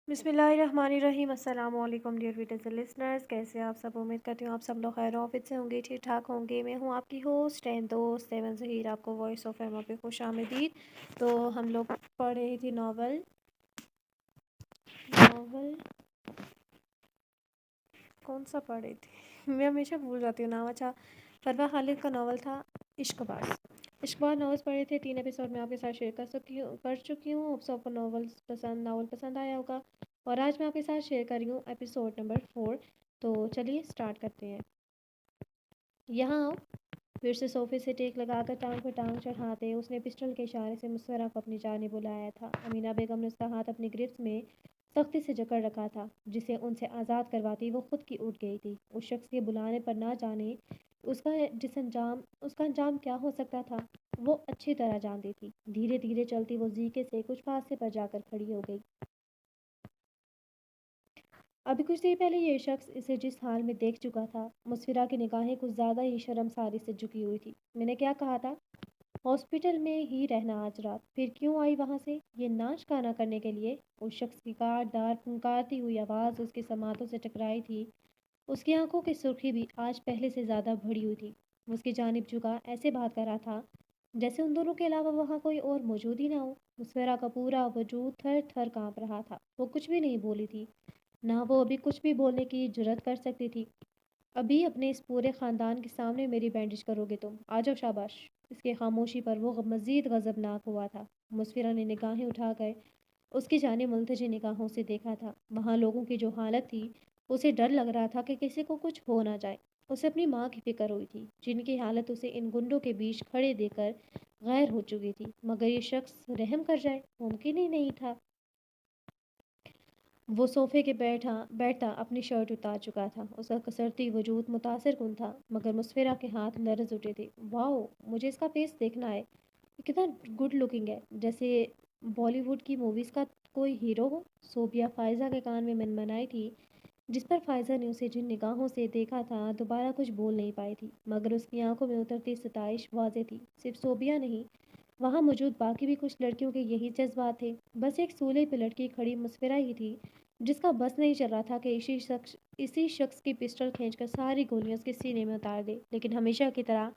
بسم اللہ الرحمن الرحیم۔ السلام علیکم ڈیئر ریڈرز اینڈ لسنرز، کیسے آپ سب؟ امید کرتی ہوں آپ سب لوگ خیر وافیت سے ہوں گے، ٹھیک ٹھاک ہوں گے۔ میں ہوں آپ کی ہوسٹ اینڈ دوست ایون ظہیر، آپ کو وائس آف ایما پہ خوش آمدید۔ تو ہم لوگ پڑھ رہی تھی ناول کون سا پڑھ رہی تھی میں ہمیشہ بھول جاتی ہوں نام۔ اچھا، فروا خالد کا ناول تھا عشق باز۔ عشق باز ناولس پڑھے تھے، 3 ایپیسوڈ میں آپ کے ساتھ شیئر کر چکی ہوں۔ آپ سب کو ناول پسند آیا ہوگا، اور آج میں آپ کے ساتھ شیئر کر رہی ہوں ایپیسوڈ نمبر 4۔ تو چلیے سٹارٹ کرتے ہیں۔ یہاں آؤ، پھر سے صوفے سے ٹیک لگا کر ٹانگ پر ٹانگ چڑھاتے اس نے پسٹل کے اشارے سے مسورہ کو اپنی جانب بلایا تھا۔ امینہ بیگم نے اس کا ہاتھ اپنی گرفت میں سختی سے جکڑ رکھا تھا، جسے ان سے آزاد کرواتی وہ خود کی اٹھ گئی تھی۔ اس شخص کے بلانے پر نہ جانے اس کا انجام کیا ہو سکتا تھا، وہ اچھی طرح جانتی تھی۔ دھیرے دھیرے چلتی وہ زیکے سے کچھ فاصلے پر جا کر کھڑی ہو گئی۔ ابھی کچھ دیر پہلے یہ شخص اسے جس حال میں دیکھ چکا تھا، مسفرہ کی نگاہیں کچھ زیادہ ہی شرمساری سے جھکی ہوئی تھی۔ میں نے کیا کہا تھا؟ ہاسپٹل میں ہی رہنا آج رات، پھر کیوں آئی وہاں سے؟ یہ ناچ گانا کرنے کے لیے؟ اس شخص کی کاٹ پھنکارتی ہوئی آواز اس کے سماعتوں سے ٹکرائی تھی۔ اس کی آنکھوں کی سرخی بھی آج پہلے سے زیادہ بڑھی ہوئی تھی۔ وہ اس کی جانب جھکا ایسے بات کر رہا تھا جیسے ان دونوں کے علاوہ وہاں کوئی اور موجود ہی نہ ہو۔ مسفرہ کا پورا وجود تھر تھر کانپ رہا تھا۔ وہ کچھ بھی نہیں بولی تھی، نہ وہ ابھی کچھ بھی بولنے کی جرات کر سکتی تھی۔ ابھی اپنے اس پورے خاندان کے سامنے میری بینڈیج کرو گے تم؟ آ جاؤ، شاباش۔ اس کی خاموشی پر وہ مزید غضبناک ہوا تھا۔ مسفرہ نے نگاہیں اٹھا کر اس کی جانب ملتجی نگاہوں سے دیکھا تھا۔ وہاں لوگوں کی جو حالت تھی، اسے ڈر لگ رہا تھا کہ کسی کو کچھ ہو نہ جائے۔ اسے اپنی ماں کی فکر ہوئی تھی، جن کی حالت اسے ان گنڈوں کے بیچ کھڑے دیکھ کر غیر ہو چکی تھی۔ مگر یہ شخص رحم کر جائے، ممکن ہی نہیں تھا۔ وہ صوفے کے بیٹھتا اپنی شرٹ اتار چکا تھا۔ اس کا کسرتی وجود متاثر کن تھا، مگر مسفرہ کے ہاتھ لرز اٹھے تھے۔ واؤ، مجھے اس کا فیس دیکھنا ہے۔ یہ کتنا گڈ لکنگ ہے، جیسے بالی ووڈ کی موویز کا کوئی ہیرو ہو۔ صوبیہ فائزہ کے کان میں منمنائی تھی، جس پر فائزہ نے اسے جن نگاہوں سے دیکھا تھا دوبارہ کچھ بول نہیں پائی تھی، مگر اس کی آنکھوں میں اترتی ستائش واضح تھی۔ صرف صوبیہ نہیں، وہاں موجود باقی بھی کچھ لڑکیوں کے یہی جذبات تھے۔ بس ایک سولے پہ لڑکی کھڑی مسفرہ ہی تھی، جس کا بس نہیں چل رہا تھا کہ اسی شخص کی پسٹل کھینچ کر ساری گولیاں اس کے سینے میں اتار دے، لیکن ہمیشہ کی طرح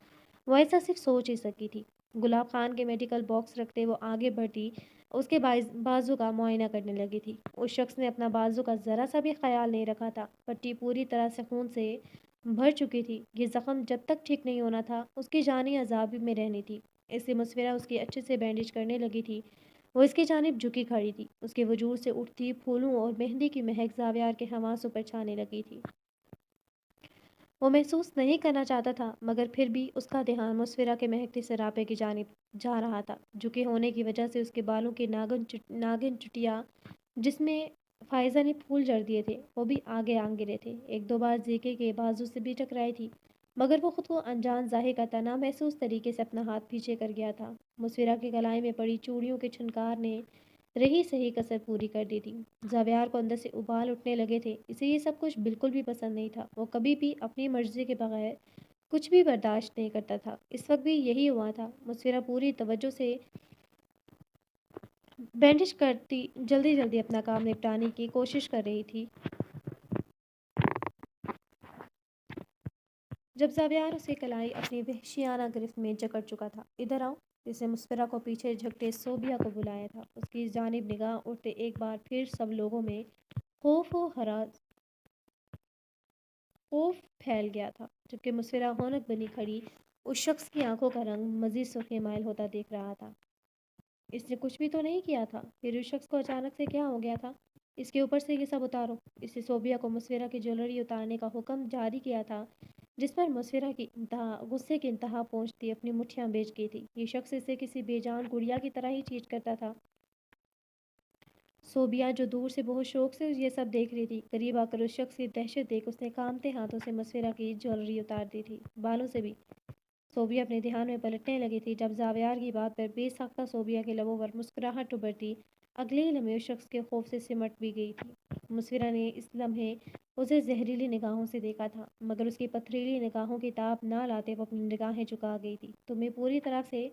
وہ ایسا صرف سوچ ہی سکی تھی۔ گلاب خان کے میڈیکل باکس رکھتے وہ آگے بڑھتی اس کے بازو کا معائنہ کرنے لگی تھی۔ اس شخص نے اپنا بازو کا ذرا سا بھی خیال نہیں رکھا تھا۔ پٹی پوری طرح سے خون سے بھر چکی تھی۔ یہ زخم جب تک ٹھیک نہیں ہونا تھا، اس کی جانی عذاب میں رہنی تھی۔ اس سے مسفرہ اس کی اچھے سے بینڈیج کرنے لگی تھی۔ وہ اس کی جانب جھکی کھڑی تھی۔ اس کے وجود سے اٹھتی پھولوں اور مہندی کی مہک زاویار کے حواسوں پر چھانے لگی تھی۔ وہ محسوس نہیں کرنا چاہتا تھا، مگر پھر بھی اس کا دھیان مسفرہ کے مہکتے سراپے کی جانب جا رہا تھا۔ جھکے ہونے کی وجہ سے اس کے بالوں کی ناگن چٹیا، جس میں فائزہ نے پھول جڑ دیے تھے، وہ بھی آگے گرے تھے۔ ایک دو بار زیکے کے بازو سے بھی ٹکرائی تھی، مگر وہ خود کو انجان ظاہر کرتا نہ محسوس طریقے سے اپنا ہاتھ پیچھے کر گیا تھا۔ مسفرہ کی کلائی میں پڑی چوڑیوں کے چھنکار نے رہی صحیح کسر پوری کر دی تھی۔ زاویار کو اندر سے ابال اٹھنے لگے تھے۔ اسے یہ سب کچھ بالکل بھی پسند نہیں تھا۔ وہ کبھی بھی اپنی مرضی کے بغیر کچھ بھی برداشت نہیں کرتا تھا۔ اس وقت بھی یہی ہوا تھا۔ مسفرہ پوری توجہ سے بینڈیج کرتی جلدی جلدی اپنا کام نپٹانے کی کوشش کر رہی تھی، جب زاویار اسے کلائی اپنی وحشیانہ گرفت میں جکڑ چکا تھا۔ ادھر آؤ، اس نے مسفرہ کو پیچھے جھکتے صوبیہ کو بلایا تھا۔ اس کی جانب نگاہ اٹھتے ایک بار پھر سب لوگوں میں خوف پھیل گیا تھا، جبکہ مسفرہ ہونک بنی کھڑی اس شخص کی آنکھوں کا رنگ مزید سرخی مائل ہوتا دیکھ رہا تھا۔ اس نے کچھ بھی تو نہیں کیا تھا، پھر اس شخص کو اچانک سے کیا ہو گیا تھا؟ اس کے اوپر سے یہ سب اتارو۔ اس نے صوبیہ کو مسفرہ کی جویلری اتارنے کا حکم جاری کیا تھا، جس پر مسفرہ کی غصے کی انتہا پہنچتی اپنی مٹھیاں بیچ گئی تھی۔ یہ شخص اسے کسی بے جان گڑیا کی طرح ہی ٹریٹ کرتا تھا۔ صوبیہ جو دور سے بہت شوق سے یہ سب دیکھ رہی تھی، قریب آ کر اس شخص کی دہشت دیکھ اس نے کانپتے ہاتھوں سے مسفرہ کی جویلری اتار دی تھی، بالوں سے بھی۔ صوبیہ اپنے دھیان میں پلٹنے لگی تھی، جب زاویار کی بات پر بے ساختہ صوبیہ کے لبوں پر مسکراہٹ ابھرتی اگلے ہی لمحے اس شخص کے خوف سے سمٹ بھی گئی تھی۔ مسفرہ نے اس لمحے اسے زہریلی نگاہوں سے دیکھا تھا، مگر اس کی پتھریلی نگاہوں کی تاب نہ لاتے وہ اپنی نگاہیں جھکا گئی تھی۔ تمہیں پوری طرح سے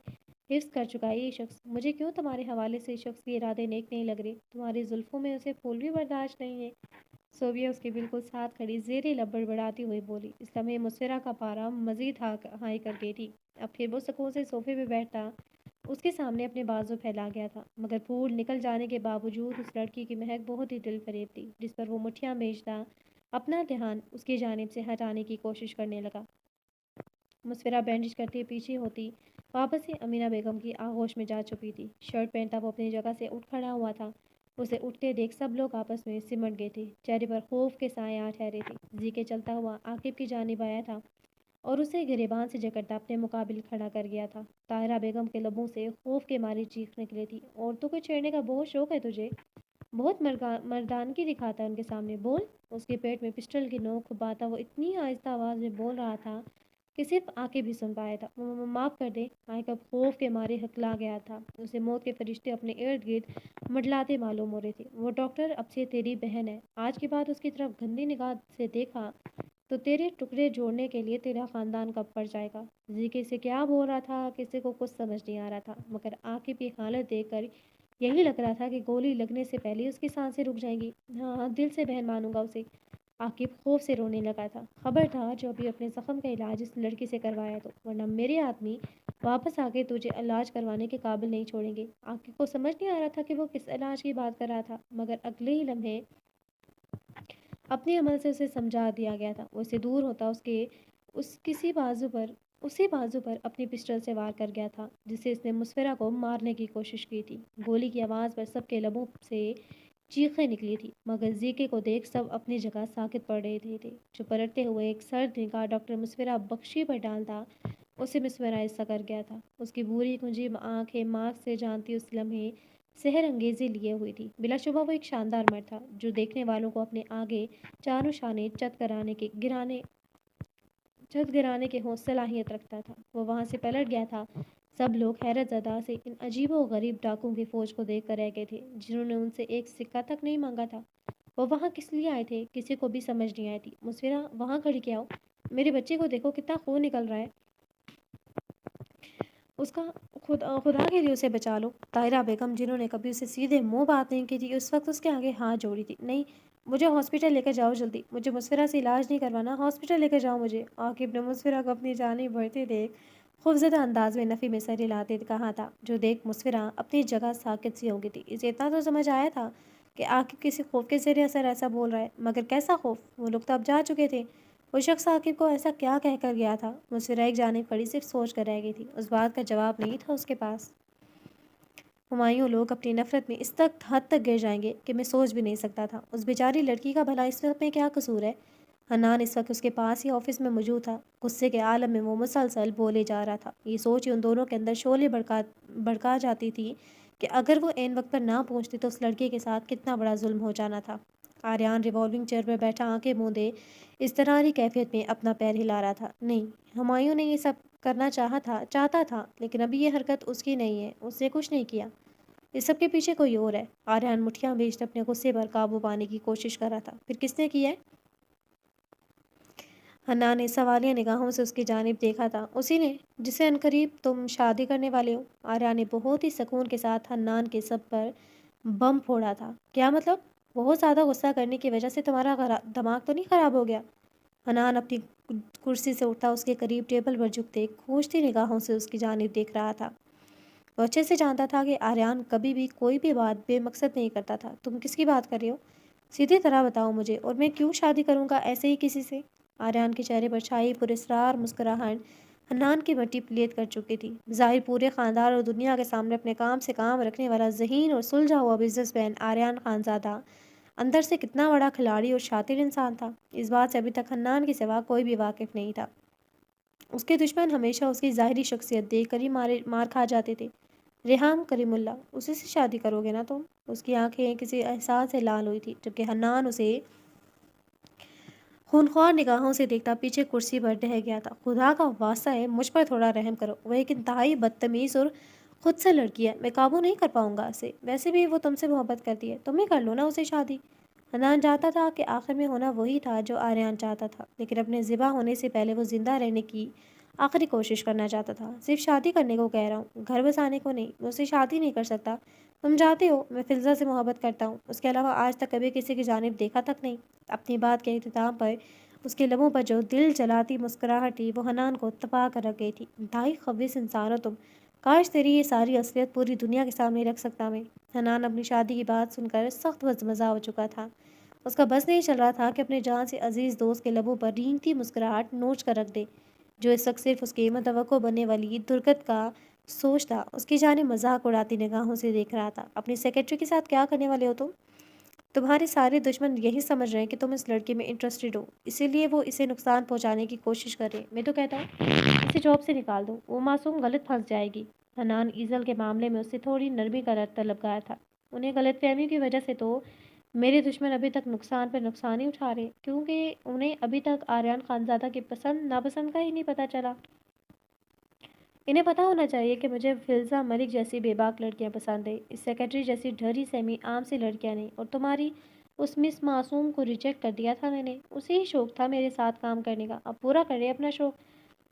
حفظ کر چکا ہے یہ شخص، مجھے کیوں تمہارے حوالے سے اس شخص کے ارادے نیک نہیں لگ رہے؟ تمہاری زلفوں میں اسے پھول بھی برداشت نہیں ہے؟ صوبیہ اس کے بالکل ساتھ کھڑی زیر لب بڑبڑاتی ہوئی بولی۔ اس لمحے مسفرہ کا پارا مزید ہائی کر گئی تھی۔ اب پھر وہ سکون سے صوفے پہ بیٹھتا اس کے سامنے اپنے بازو پھیلا گیا تھا، مگر پھول نکل جانے کے باوجود اس لڑکی کی مہک بہت ہی دل فریب تھی، جس پر وہ مٹھیاں بھیجتا اپنا دھیان اس کی جانب سے ہٹانے کی کوشش کرنے لگا۔ مسفرہ بینڈج کرتے پیچھے ہوتی واپس سے امینہ بیگم کی آغوش میں جا چکی تھی۔ شرٹ پہنتا وہ اپنی جگہ سے اٹھ کھڑا ہوا تھا۔ اسے اٹھتے دیکھ سب لوگ آپس میں سمٹ گئے تھے، چہرے پر خوف کے سائے آ ٹھہرے تھے۔ زی کے چلتا ہوا عاقب کی جانب آیا تھا اور اسے گریبان سے جکڑتا اپنے مقابل کھڑا کر گیا تھا۔ طاہرہ بیگم کے لبوں سے خوف کے ماری چیخ نکلی تھی۔ عورتوں کو چھیڑنے کا بہت شوق ہے تجھے، بہت مردانگی دکھاتا ہے ان کے سامنے، بول۔ اس کے پیٹ میں پسٹل کی نوک باتا وہ اتنی آہستہ آواز میں بول رہا تھا کہ صرف عاقب بھی سن پایا تھا۔ معاف کر دے، عاقب خوف کے مارے ہکلا گیا تھا۔ اسے موت کے فرشتے اپنے ارد گرد منڈلاتے معلوم ہو رہے تھے۔ وہ ڈاکٹر اب سے تیری بہن ہے، آج کے بعد اس کی طرف گندی نگاہ سے دیکھا تو تیرے ٹکڑے جوڑنے کے لیے تیرا خاندان کب پڑ جائے گا۔ زی سے کیا بول رہا تھا کسی کو کچھ سمجھ نہیں آ رہا تھا، مگر عاقب کی حالت دیکھ کر یہی لگ رہا تھا کہ گولی لگنے سے پہلے اس کی سانسیں رک جائیں گی۔ ہاں، دل سے بہن مانوں گا اسے۔ عاقب خوف سے رونے لگا تھا۔ خبردار جو ابھی اپنے زخم کا علاج اس لڑکی سے کروایا تو، ورنہ میرے آدمی واپس آ کے تجھے علاج کروانے کے قابل نہیں چھوڑیں گے۔ عاقب کو سمجھ نہیں آ رہا تھا کہ وہ کس علاج کی بات کر رہا تھا، مگر اگلے ہی لمحے اپنے عمل سے اسے سمجھا دیا گیا تھا۔ وہ اسے دور ہوتا اسی بازو پر اپنی پسٹل سے وار کر گیا تھا جس سے اس نے مسفرہ کو مارنے کی کوشش کی تھی۔ گولی کی آواز پر سب کے لبوں سے چیخیں نکلی تھی، مگر زیکے کو دیکھ سب اپنی جگہ ساکت پڑ رہے تھے۔ جو پلٹتے ہوئے ایک سرد نگاہ ڈاکٹر مسفرہ بخشی پر ڈالتا، اسے مسفرہ ایسا کر گیا تھا۔ اس کی بھوری کنجی آنکھیں مارکس سے جانتی اس لمحے سحر انگیزی لیے ہوئی تھی۔ بلا شبہ وہ ایک شاندار مرد تھا جو دیکھنے والوں کو اپنے آگے چاروں شانے چت گرانے کے صلاحیت رکھتا تھا۔ وہ وہاں سے پلٹ گیا تھا۔ سب لوگ حیرت زدہ سے ان عجیب و غریب ڈاکوؤں کی فوج کو دیکھ کر رہ گئے تھے جنہوں نے ان سے ایک سکہ تک نہیں مانگا تھا۔ وہ وہاں کس لیے آئے تھے کسی کو بھی سمجھ نہیں آئی تھی۔ مسفرہ وہاں کھڑی کیا ہو؟ میرے بچے کو دیکھو، کتنا خون نکل رہا ہے، اس کا خدا کے لیے اسے بچا لو۔ طاہرہ بیگم جنہوں نے کبھی اسے سیدھے منہ بات نہیں کی تھی، اس وقت اس کے آگے ہاتھ جوڑی تھی۔ نہیں، مجھے ہاسپٹل لے کر جاؤ جلدی، مجھے مسفرہ سے علاج نہیں کروانا، ہاسپٹل لے کر جاؤ مجھے۔ عاقب نے مسفرہ کو اپنی جانب بڑھتے دیکھ خوفزدہ انداز میں نفی میں سر ہلاتے کہا تھا، جو دیکھ مسفرہ اپنی جگہ ساکت سی ہو گئی تھی۔ اسے اتنا تو سمجھ آیا تھا کہ عاقب کسی خوف کے زیر اثر ایسا بول رہا ہے، مگر کیسا خوف؟ وہ لوگ تو اب جا چکے تھے۔ وہ شخص عاقب کو ایسا کیا کہہ کر گیا تھا؟ مسفرہ ایک جانب کھڑی صرف سوچ کر رہ گئی تھی، اس بات کا جواب نہیں تھا اس کے پاس۔ ہمایوں لوگ اپنی نفرت میں اس حد تک گر جائیں گے کہ میں سوچ بھی نہیں سکتا تھا۔ اس بیچاری لڑکی کا بھلا اس وقت میں کیا قصور ہے؟ حنان اس وقت اس کے پاس ہی آفس میں موجود تھا۔ غصے کے عالم میں وہ مسلسل بولے جا رہا تھا۔ یہ سوچ ہی ان دونوں کے اندر شعلے بھڑکا جاتی تھی کہ اگر وہ عین وقت پر نہ پہنچتی تو اس لڑکے کے ساتھ کتنا بڑا ظلم ہو جانا تھا۔ آریان ریوالونگ چیئر پر بیٹھا آنکھیں موندے اضطراری کیفیت میں اپنا پیر ہلا رہا تھا۔ نہیں، ہمایوں نے یہ سب کرنا چاہتا تھا، لیکن ابھی یہ حرکت اس کی نہیں ہے، اس نے کچھ نہیں کیا، اس سب کے پیچھے کوئی اور ہے۔ آریان مٹھیاں بھیجتے اپنے غصے پر قابو پانے کی کوشش کر رہا تھا۔ پھر کس نے کیا ہے؟ حنان نے سوالیہ نگاہوں سے اس کی جانب دیکھا تھا۔ اسی نے جسے عنقریب تم شادی کرنے والے ہو۔ آریان نے بہت ہی سکون کے ساتھ حنان کے سب پر بم پھوڑا تھا۔ کیا مطلب؟ بہت زیادہ غصہ کرنے کی وجہ سے تمہارا دماغ تو نہیں خراب ہو گیا؟ حنان اپنی کرسی سے اٹھا اس کے قریب ٹیبل پر جھکتے کھوجتی نگاہوں سے اس کی جانب دیکھ رہا تھا۔ وہ اچھے سے جانتا تھا کہ آریان کبھی بھی کوئی بھی بات بے مقصد نہیں کرتا تھا۔ تم کس کی بات کر رہے ہو؟ سیدھی طرح بتاؤ مجھے، اور میں کیوں شادی کروں گا ایسے ہی کسی سے؟ آریان کے چہرے پر چھائی پراسرار مسکراہٹ حنان کی مٹی پلیت کر چکی تھی۔ ظاہر پورے خاندان اور دنیا کے سامنے اپنے کام سے کام رکھنے والا ذہین اور سلجھا ہوا بزنس مین آریان خانزادہ اندر سے کتنا بڑا کھلاڑی اور شاطر انسان تھا، اس بات سے ابھی تک حنان کے سوا کوئی بھی واقف نہیں تھا۔ اس کے دشمن ہمیشہ اس کی ظاہری شخصیت دیکھ کر ہی مار کھا جاتے تھے۔ ریحام کریم اللہ، اسی سے شادی کرو گے نا تم؟ اس کی آنکھیں کسی احساس سے لال ہوئی تھی، جبکہ حنان اسے خونخوار نگاہوں سے دیکھتا پیچھے کرسی پر ڈہ گیا تھا۔ خدا کا واسطہ ہے، مجھ پر تھوڑا رحم کرو، وہ ایک انتہائی بدتمیز اور خود سے لڑکی ہے، میں قابو نہیں کر پاؤں گا اسے، ویسے بھی وہ تم سے محبت کرتی ہے، تم ہی کر لو نا اسے شادی۔ حنان جانتا تھا کہ آخر میں ہونا وہی تھا جو آریان چاہتا تھا، لیکن اپنے ذبح ہونے سے پہلے وہ زندہ رہنے کی آخری کوشش کرنا چاہتا تھا. صرف شادی کرنے کو کہہ رہا ہوں, گھر بسانے کو نہیں. میں اسے شادی نہیں کر سکتا. تم جانتے ہو میں فلزا سے محبت کرتا ہوں. اس کے علاوہ آج تک کبھی کسی کی جانب دیکھا تک نہیں. اپنی بات کے اختتام پر اس کے لبوں پر جو دل جلاتی مسکراہٹ تھی وہ حنان کو تپا کر رکھ گئی تھی. انتہائی خبیث انسان ہو تم. کاش تیری یہ ساری اصلیت پوری دنیا کے سامنے رکھ سکتا میں. حنان اپنی شادی کی بات سن کر سخت مزمزہ ہو چکا تھا. اس کا بس نہیں چل رہا تھا کہ اپنے جان سے عزیز دوست کے لبوں پر رینگتی مسکراہٹ نوچ کر رکھ دے, جو اس وقت صرف اس کی متوقع بننے والی درگت کا سوچ تھا. اس کی جانب مذاق اڑاتی نگاہوں سے دیکھ رہا تھا. اپنی سیکرٹری کے ساتھ کیا کرنے والے ہو تم؟ تمہارے سارے دشمن یہی سمجھ رہے ہیں کہ تم اس لڑکی میں انٹرسٹڈ ہو, اسی لیے وہ اسے نقصان پہنچانے کی کوشش کر رہے ہیں. میں تو کہتا ہوں اسے جاب سے نکال دو, وہ معصوم غلط پھنس جائے گی. حنان ایزل کے معاملے میں اس سے تھوڑی نرمی کا طلبگار تھا. انہیں غلط فہمی کی وجہ سے تو میرے دشمن ابھی تک نقصان پر نقصان ہی اٹھا رہے, کیونکہ انہیں ابھی تک آریان خانزادہ کی پسند ناپسند کا ہی نہیں پتہ چلا. انہیں پتہ ہونا چاہیے کہ مجھے فلزا ملک جیسی بے باک لڑکیاں پسند ہیں, اس سیکرٹری جیسی ڈھری سیمی عام سی لڑکیاں نہیں. اور تمہاری اس مس معصوم کو ریجیکٹ کر دیا تھا میں نے. اسے ہی شوق تھا میرے ساتھ کام کرنے کا, اب پورا کرے اپنا شوق.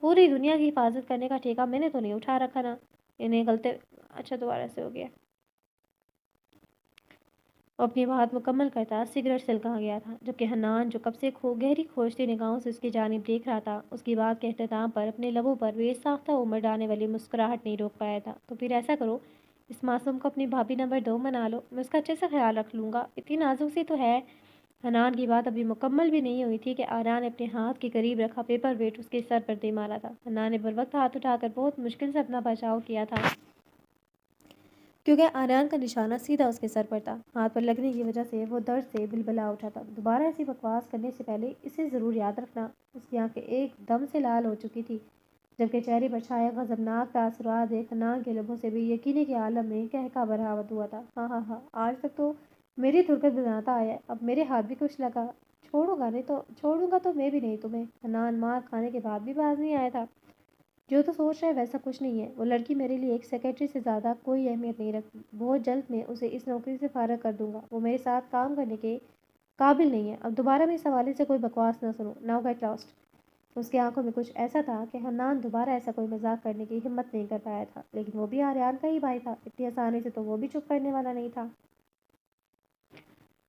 پوری دنیا کی حفاظت کرنے کا ٹھیکہ میں نے تو نہیں اٹھا رکھا نا. انہیں غلطے اچھا دوبارہ سے ہو گیا. وہ اپنی بات مکمل کرتا سگریٹ سلکا گیا تھا, جبکہ حنان جو کب سے گہری کھوجتی نگاہوں سے اس کی جانب دیکھ رہا تھا, اس کی بات کے اختتام پر اپنے لبوں پر بے ساختہ عمر ڈالنے والی مسکراہٹ نہیں روک پایا تھا. تو پھر ایسا کرو, اس معصوم کو اپنی بھابھی نمبر 2 بنا لو, میں اس کا اچھے سے خیال رکھ لوں گا. اتنی نازک سی تو ہے. حنان کی بات ابھی مکمل بھی نہیں ہوئی تھی کہ آریان نے اپنے ہاتھ کے قریب رکھا پیپر ویٹ اس کے سر پر دے مارا تھا. حنان نے بر وقت ہاتھ اٹھا کر بہت مشکل سے اپنا بچاؤ کیا تھا, کیونکہ آریان کا نشانہ سیدھا اس کے سر پر تھا. ہاتھ پر لگنے کی وجہ سے وہ درد سے بلبلا اٹھا تھا. دوبارہ ایسی بکواس کرنے سے پہلے اسے ضرور یاد رکھنا. اس کی آنکھیں ایک دم سے لال ہو چکی تھی, جبکہ چہرے پر چھایا غضبناک تاثرات دیکھ حنان کے لبوں سے بھی یقینی کے عالم میں کہکا برآمد ہوا تھا. ہاں ہاں ہاں, آج تک تو میری درگت بناتا آیا ہے, اب میرے ہاتھ بھی کچھ لگا. چھوڑوں گا تو میں بھی نہیں تمہیں. حنان مار کھانے کے بعد بھی باز نہیں آیا تھا. جو تو سوچ رہا ہے ویسا کچھ نہیں ہے. وہ لڑکی میرے لیے ایک سیکرٹری سے زیادہ کوئی اہمیت نہیں رکھتی. بہت جلد میں اسے اس نوکری سے فارغ کر دوں گا. وہ میرے ساتھ کام کرنے کے قابل نہیں ہے. اب دوبارہ میں اس حوالے سے کوئی بکواس نہ سنوں. Now get last. اس کی آنکھوں میں کچھ ایسا تھا کہ حنان دوبارہ ایسا کوئی مذاق کرنے کی ہمت نہیں کر پایا تھا, لیکن وہ بھی آریان کا ہی بھائی تھا. اتنی آسانی سے تو وہ بھی چپ کرنے والا نہیں تھا.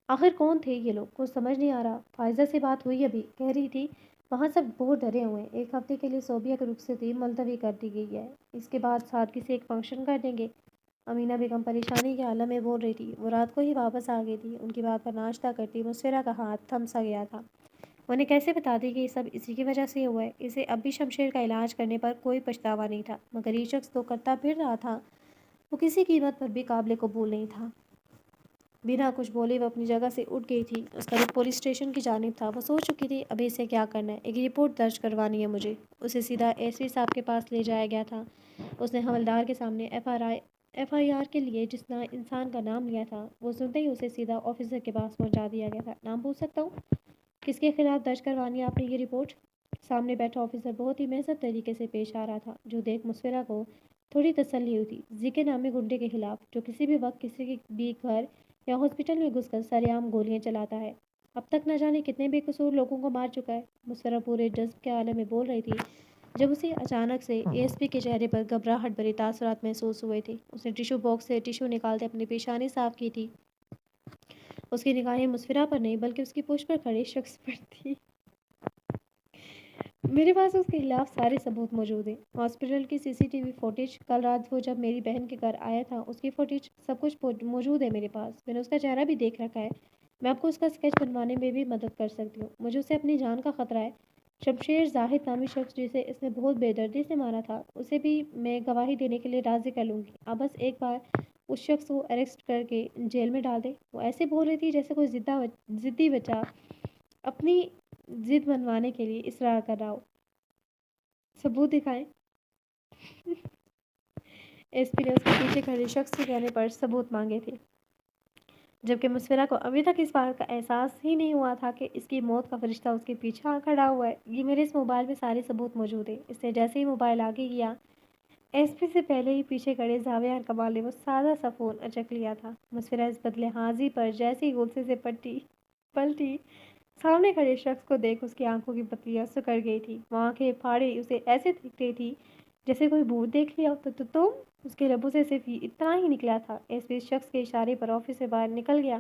آخر کون تھے یہ لوگ, کچھ سمجھ نہیں آ رہا. فائزہ سے بات ہوئی ابھی, کہہ رہی تھی وہاں سب بہت ڈرے ہوئے ہیں. 1 ہفتے کے لیے صوبیہ کی رخصتی ملتوی کر دی گئی ہے. اس کے بعد سادگی سے ایک فنکشن کر دیں گے. امینہ بیگم پریشانی کے عالم میں بول رہی تھی. وہ رات کو ہی واپس آ گئی تھی. ان کی بات پر ناشتہ کرتی مسفرہ کا ہاتھ تھم سا گیا تھا. انہیں کیسے بتا دی کہ یہ سب اسی کی وجہ سے ہوا ہے. اسے اب بھی شمشیر کا علاج کرنے پر کوئی پچھتاوا نہیں تھا, مگر یہ شخص تو کرتا پھر رہا تھا. وہ کسی قیمت پر بھی قابل قبول نہیں تھا. بنا کچھ بولے وہ اپنی جگہ سے اٹھ گئی تھی. اس کا رخ پولیس اسٹیشن کی جانب تھا. وہ سوچ چکی تھی ابھی اسے کیا کرنا ہے. ایک رپورٹ درج کروانی ہے مجھے. اسے سیدھا ایس پی صاحب کے پاس لے جایا گیا تھا. اس نے حوالدار کے سامنے ایف آئی آر کے لیے جس انسان کا نام لیا تھا, وہ سنتے ہی اسے سیدھا آفیسر کے پاس پہنچا دیا گیا تھا. نام پوچھ سکتا ہوں کس کے خلاف درج کروانی ہے آپ نے یہ رپورٹ؟ سامنے بیٹھا آفیسر بہت ہی مہذب طریقے سے پیش آ رہا تھا, جو دیکھ مسفرہ کو تھوڑی تسلی ہوئی تھی. ذکر نامی گنڈے کے خلاف, جو کسی بھی وقت کسی کے بھی گھر یا ہاسپٹل میں گھس کر سرعام گولیاں چلاتا ہے. اب تک نہ جانے کتنے بے قصور لوگوں کو مار چکا ہے. مسفرہ پورے جذب کے عالم میں بول رہی تھی, جب اسے اچانک سے اے ایس پی کے چہرے پر گھبراہٹ بھری تاثرات محسوس ہوئے تھے. اس نے ٹیشو باکس سے ٹیشو نکالتے اپنی پیشانی صاف کی تھی. اس کی نگاہیں مسفرہ پر نہیں بلکہ اس کی پشت پر کھڑے شخص پر تھی. میرے پاس اس کے خلاف سارے ثبوت موجود ہیں. ہاسپٹل کی CCTV فوٹیج, کل رات وہ جب میری بہن کے گھر آیا تھا اس کی فوٹیج, سب کچھ موجود ہے میرے پاس. میں نے اس کا چہرہ بھی دیکھ رکھا ہے. میں آپ کو اس کا اسکیچ بنوانے میں بھی مدد کر سکتی ہوں. مجھے اسے اپنی جان کا خطرہ ہے. شمشیر زاہد نامی شخص جسے اس نے بہت بے دردی سے مارا تھا, اسے بھی میں گواہی دینے کے لیے راضی کر لوں گی. آپ بس ایک بار اس شخص کو اریسٹ کر کے جیل میں ڈال دے. وہ ایسے بول رہی تھی جیسے کوئی ضدی بچہ اپنی ضد منوانے کے لیے اصرار کر رہا ہو. ثبوت دکھائیں. ایس پی نے اس کے پیچھے کھڑے شخص کے کہنے پر ثبوت مانگے تھے, جبکہ مسفرہ کو ابھی تک اس بات کا احساس ہی نہیں ہوا تھا کہ اس کی موت کا فرشتہ اس کے پیچھے آ کھڑا ہوا ہے. یہ میرے اس موبائل میں سارے ثبوت موجود ہیں. اس نے جیسے ہی موبائل آگے کیا, ایس پی سے پہلے ہی پیچھے کھڑے زاویہ کمال نے وہ سادہ سا فون اچک لیا تھا. مسفرہ اس بدلے حاضی پر جیسے ہی غصے سے پلٹی, سامنے کھڑے شخص کو دیکھ اس کی آنکھوں کی پتلیاں سکڑ گئی تھی، وہ آنکھیں پھاڑے اسے ایسے دیکھ رہی تھی جیسے کوئی بھوت دیکھ لیا ہو۔ تو تم؟ اس کے لبوں سے صرف اتنا ہی نکلا تھا۔ ایس پی شخص کے اشارے پر آفس سے باہر نکل گیا۔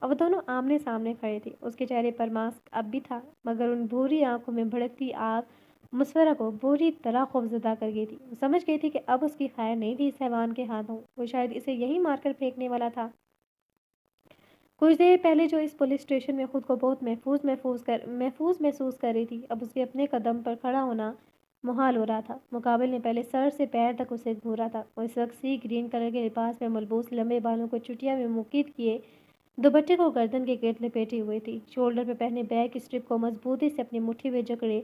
اب وہ دونوں آمنے سامنے کھڑے تھے۔ اس کے چہرے پر ماسک اب بھی تھا، مگر ان بھوری آنکھوں میں بھڑکتی آگ مسورہ کو بری طرح خوفزدہ کر گئی تھی۔ وہ سمجھ گئی تھی کہ اب اس کی خیر نہیں تھی اس حیوان کے ہاتھوں، وہ شاید اسے یہی مار کر پھینکنے والا تھا۔ کچھ دیر پہلے جو اس پولیس اسٹیشن میں خود کو بہت محفوظ محسوس کر رہی تھی، اب اس کے اپنے قدم پر کھڑا ہونا محال ہو رہا تھا۔ مقابل نے پہلے سر سے پیر تک اسے گھورا تھا۔ وہ اس وقت سی گرین کلر کے لباس میں ملبوس، لمبے بالوں کو چٹیا میں مقید کیے دوپٹے کو گردن کے گرد لپیٹی ہوئی تھی۔ شولڈر پہ پہنے بیگ اسٹرپ کو مضبوطی سے اپنی مٹھی میں جکڑے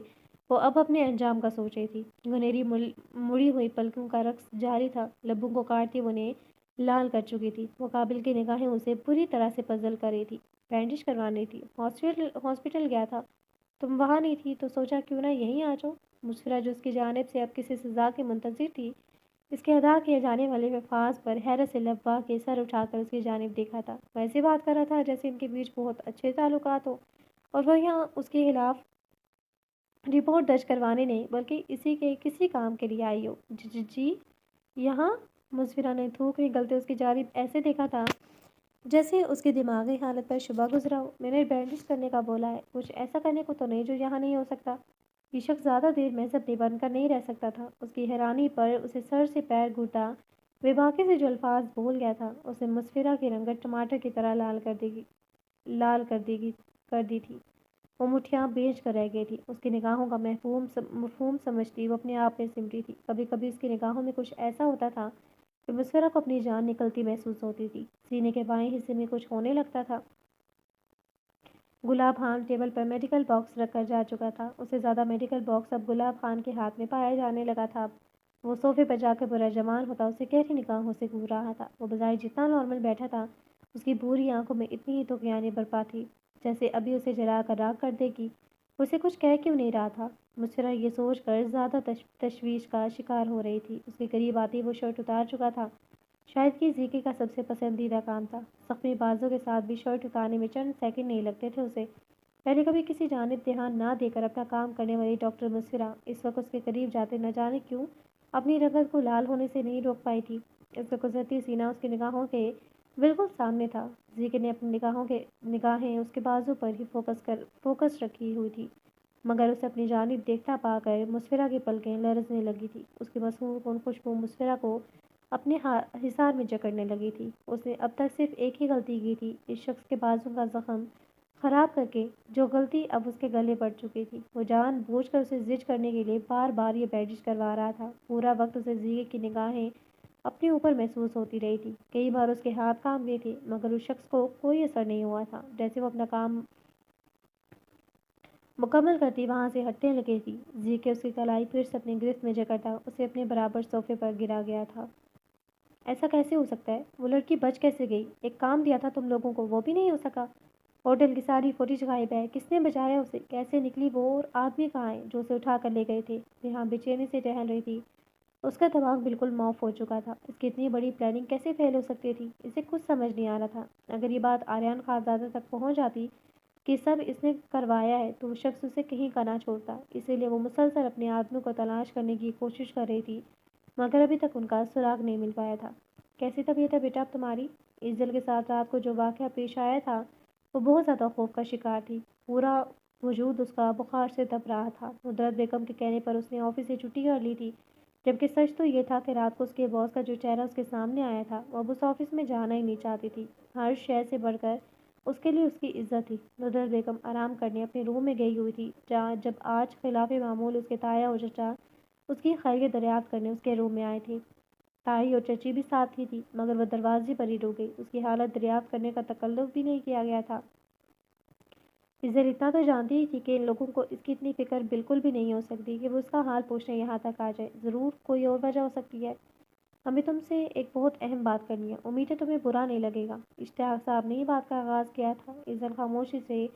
وہ اب اپنے انجام کا سوچ رہی تھی۔ گھنیری مڑی ہوئی پلکوں کا رقص جاری تھا، لبوں کو کاٹتی وہ انہیں لال کر چکی تھی۔ مقابل کی نگاہیں اسے بری طرح سے پزل کر رہی تھی۔ بینڈیج کروانی تھی، ہاسپٹل گیا تھا، تم وہاں نہیں تھی تو سوچا کیوں نہ یہیں آ جاؤ۔ مسفرہ جو اس کی جانب سے اب کسی سزا کے منتظر تھی، اس کے ادا کیے جانے والے الفاظ پر حیرت سے لبا کے سر اٹھا کر اس کی جانب دیکھا تھا۔ ویسے بات کر رہا تھا جیسے ان کے بیچ بہت اچھے تعلقات ہو، اور وہ یہاں اس کے خلاف رپورٹ درج کروانے نہیں بلکہ اسی کے کسی کام کے لیے آئی ہو۔ جی یہاں؟ مسفرہ نے تھوک نکلتے اس کی جانب ایسے دیکھا تھا جیسے اس کی دماغی حالت پر شبہ گزرا ہو۔ میں نے بینڈیج کرنے کا بولا ہے، کچھ ایسا کرنے کو تو نہیں جو یہاں نہیں ہو سکتا۔ یہ شخص زیادہ دیر محض بن کر نہیں رہ سکتا تھا۔ اس کی حیرانی پر اسے سر سے پیر گھٹا بے باکی سے جو الفاظ بول گیا تھا، اسے مسفرہ کی رنگت ٹماٹر کی طرح لال کر دی تھی۔ وہ مٹھیاں بھیج کر رہ گئی تھی۔ اس کی نگاہوں کا مفہوم سمجھتی وہ اپنے آپ میں سمٹی تھی۔ کبھی کبھی اس کی نگاہوں میں کچھ ایسا ہوتا تھا کہ مسفرہ کو اپنی جان نکلتی محسوس ہوتی تھی۔ سینے کے بائیں حصے میں کچھ ہونے لگتا تھا۔ گلاب خان ٹیبل پر میڈیکل باکس رکھ کر جا چکا تھا۔ اس سے زیادہ میڈیکل باکس اب گلاب خان کے ہاتھ میں پایا جانے لگا تھا۔ وہ صوفے پر جا کر پرجمان ہوتا اسے گہری نگاہوں سے گھور رہا تھا۔ وہ بظاہر جتنا نارمل بیٹھا تھا، اس کی بھوری آنکھوں میں اتنی ہی طغیانی برپا تھی جیسے ابھی اسے جلا کر راکھ کر دے گی۔ وہ اسے کچھ کہہ کیوں نہیں رہا تھا؟ مسفرہ یہ سوچ کر زیادہ تشویش کا شکار ہو رہی تھی۔ اس کے قریب آتی وہ شرٹ اتار چکا تھا، شاید کہ زیکے کا سب سے پسندیدہ کام تھا۔ زخمی بازو کے ساتھ بھی شرٹ اتارنے میں چند سیکنڈ نہیں لگتے تھے اسے۔ پہلے کبھی کسی جانب دھیان نہ دے کر اپنا کام کرنے والی ڈاکٹر مسفرہ اس وقت اس کے قریب جاتے نہ جانے کیوں اپنی رگت کو لال ہونے سے نہیں روک پائی تھی۔ اس کا گزرتی سینہ اس کی نگاہوں کے بالکل سامنے تھا۔ زیکے نے اپنی نگاہیں اس کے بازو پر ہی فوکس رکھی ہوئی تھی، مگر اسے اپنی جانب دیکھتا پا کر مسفرہ کی پلکیں لرزنے لگی تھی۔ اس کی مسحور کن خوشبو مسفرہ کو اپنے حصار میں جکڑنے لگی تھی۔ اس نے اب تک صرف ایک ہی غلطی کی تھی، اس شخص کے بازو کا زخم خراب کر کے، جو غلطی اب اس کے گلے پڑ چکی تھی۔ وہ جان بوجھ کر اسے زج کرنے کے لیے بار بار یہ بینڈیج کروا رہا تھا۔ پورا وقت اسے زیکے کی نگاہیں اپنے اوپر محسوس ہوتی رہی تھی۔ کئی بار اس کے ہاتھ کانپ گئے تھے، مگر اس شخص کو کوئی اثر نہیں ہوا تھا، جیسے وہ اپنا کام مکمل کرتی وہاں سے ہٹنے لگی تھی۔ زیکے اس کی کلائی پھر سے اپنی گرفت میں جکڑتا اسے اپنے برابر صوفے پر گرا گیا تھا۔ ایسا کیسے ہو سکتا ہے؟ وہ لڑکی بچ کیسے گئی؟ ایک کام دیا تھا تم لوگوں کو، وہ بھی نہیں ہو سکا؟ ہوٹل کی ساری فوٹیج غائب ہے، کس نے بچایا اسے؟ کیسے نکلی وہ؟ اور آدمی کہاں ہیں جو اسے اٹھا کر لے گئے تھے؟ یہاں بے چینی سے ٹہل رہی تھی۔ اس کا دماغ بالکل معاف ہو چکا تھا۔ اس کی اتنی بڑی پلاننگ کیسے فیل ہو سکتی تھی؟ اسے کچھ سمجھ نہیں آ رہا تھا۔ اگر یہ بات آریان خانزادہ تک پہنچ جاتی کہ سب اس نے کروایا ہے تو وہ شخص اسے کہیں کا نہ چھوڑتا۔ اسی لیے وہ مسلسل اپنے آدمیوں کو تلاش کرنے کی کوشش کر رہی تھی، مگر ابھی تک ان کا سراغ نہیں مل پایا تھا۔ کیسی طبیعت ہے بیٹا اب تمہاری؟ ایزل کے ساتھ رات کو جو واقعہ پیش آیا تھا وہ بہت زیادہ خوف کا شکار تھی۔ پورا وجود اس کا بخار سے تپ رہا تھا۔ ندرت بیگم کے کہنے پر اس نے آفس سے چھٹی کر لی تھی، جبکہ سچ تو یہ تھا کہ رات کو اس کے باس کا جو چہرہ اس کے سامنے آیا تھا، وہ اب اس آفس میں جانا ہی نہیں چاہتی تھی۔ ہر شے سے بڑھ کر اس کے لیے اس کی عزت تھی۔ ندرت بیگم آرام کرنے اپنے روم میں گئی ہوئی تھی، جب آج خلاف معمول اس کے تایا اور چچا اس کی خیریت دریافت کرنے اس کے روم میں آئے تھے۔ تائی اور چچی بھی ساتھ ہی تھی، مگر وہ دروازے پر ہی رک گئی۔ اس کی حالت دریافت کرنے کا تکلف بھی نہیں کیا گیا تھا۔ ایزل اتنا تو جانتی ہی تھی کہ ان لوگوں کو اس کی اتنی فکر بالکل بھی نہیں ہو سکتی کہ وہ اس کا حال پوچھنے یہاں تک آ جائے۔ ضرور کوئی اور وجہ ہو سکتی ہے۔ ہمیں تم سے ایک بہت اہم بات کرنی ہے، امید ہے تمہیں برا نہیں لگے گا۔ اشتیاق صاحب نے یہ بات کا آغاز کیا تھا۔ ایزل خاموشی سے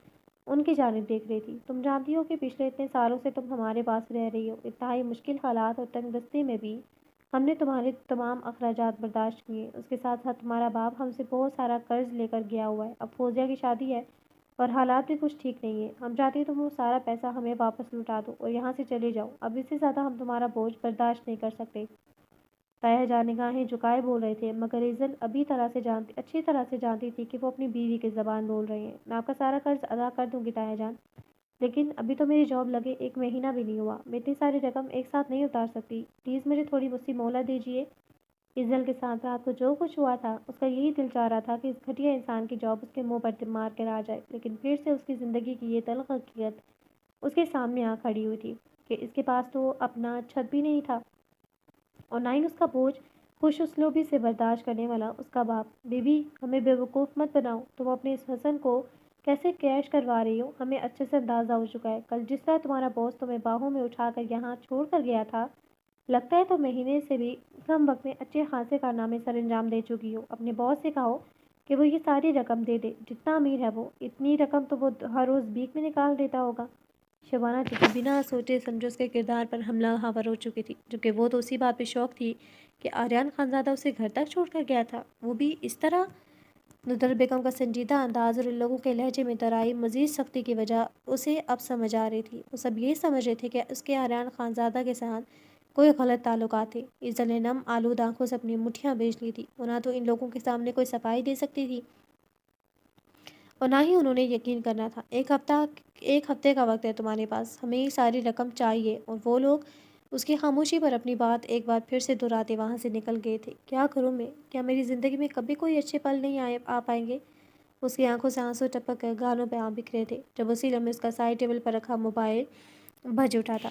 ان کی جانب دیکھ رہی تھی۔ تم جانتی ہو کہ پچھلے اتنے سالوں سے تم ہمارے پاس رہ رہی ہو، انتہائی مشکل حالات اور تنگ دستی میں بھی ہم نے تمہارے تمام اخراجات برداشت کیے۔ اس کے ساتھ ساتھ تمہارا باپ ہم سے بہت سارا قرض لے کر گیا ہوا ہے۔ اب فوزیہ کی شادی ہے اور حالات بھی کچھ ٹھیک نہیں ہے۔ ہم چاہتے ہیں تم وہ سارا پیسہ ہمیں واپس لوٹا دو اور یہاں سے چلے جاؤ۔ اب اس سے زیادہ ہم تمہارا بوجھ برداشت نہیں کر سکتے۔ تایا جان نگاہیں جھکائے بول رہے تھے، مگر ایزل اچھی طرح سے جانتی تھی کہ وہ اپنی بیوی کی زبان بول رہے ہیں۔ میں آپ کا سارا قرض ادا کر دوں گی تایا جان، لیکن ابھی تو میری جاب لگے 1 مہینہ بھی نہیں ہوا۔ میں اتنی ساری رقم ایک ساتھ نہیں اتار سکتی۔ پلیز مجھے تھوڑی سی مہلت دیجیے۔ ایزل کے ساتھ رات کو جو کچھ ہوا تھا، اس کا یہی دل چاہ رہا تھا کہ اس گھٹیا انسان کی جاب اس کے منہ پر مار کر آ جائے، لیکن پھر سے اس کی زندگی کی یہ تلخ حقیقت اس کے سامنے آ کھڑی ہوئی تھی کہ اس کے پاس تو اپنا چھت بھی نہیں تھا اور نہ ہی اس کا بوجھ خوش اسلوبی سے برداشت کرنے والا اس کا باپ۔ بیوی، ہمیں بیوقوف مت بناؤ۔ تم اپنے اس حسن کو کیسے کیش کروا رہی ہو، ہمیں اچھے سے اندازہ ہو چکا ہے۔ کل جس طرح تمہارا باس تمہیں باہوں میں اٹھا کر یہاں چھوڑ کر گیا تھا، لگتا ہے تم مہینے سے بھی کم وقت میں اچھے خاصے کارنامے سر انجام دے چکی ہو۔ اپنے باس سے کہو کہ وہ یہ ساری رقم دے دے، جتنا امیر ہے وہ، اتنی رقم تو وہ ہر روز بیک میں نکال دیتا ہوگا۔ شبانہ تھی کہ بنا سوچے سمجھے اس کے کردار پر حملہ آور ہو چکی تھی، جبکہ وہ تو اسی بات پہ شوق تھی کہ آریان خانزادہ اسے گھر تک چھوڑ کر گیا تھا، وہ بھی اس طرح۔ ندرت بیگم کا سنجیدہ انداز اور ان لوگوں کے لہجے میں ترائی مزید سختی کی وجہ اسے اب سمجھ آ رہی تھی۔ وہ سب یہ سمجھ رہے تھے کہ اس کے آریان خانزادہ کے ساتھ کوئی غلط تعلقات تھے۔ ایزل نے نم آلود آنکھوں سے اپنی مٹھیاں بیچ لی تھی۔ وہ نہ تو ان لوگوں کے سامنے کوئی صفائی دے سکتی تھی اور نہ ہی انہوں نے یقین کرنا تھا۔ ایک ہفتے کا وقت ہے تمہارے پاس، ہمیں یہ ساری رقم چاہیے۔ اور وہ لوگ اس کی خاموشی پر اپنی بات ایک بار پھر سے دہراتے وہاں سے نکل گئے تھے۔ کیا کروں میں؟ کیا میری زندگی میں کبھی کوئی اچھے پل نہیں آ پائیں گے؟ اس کی آنکھوں سے آنسو ٹپک کر گانوں پہ آ بکھرے تھے جب اسی لمحے اس کا سائڈ ٹیبل پر رکھا موبائل بج اٹھا تھا۔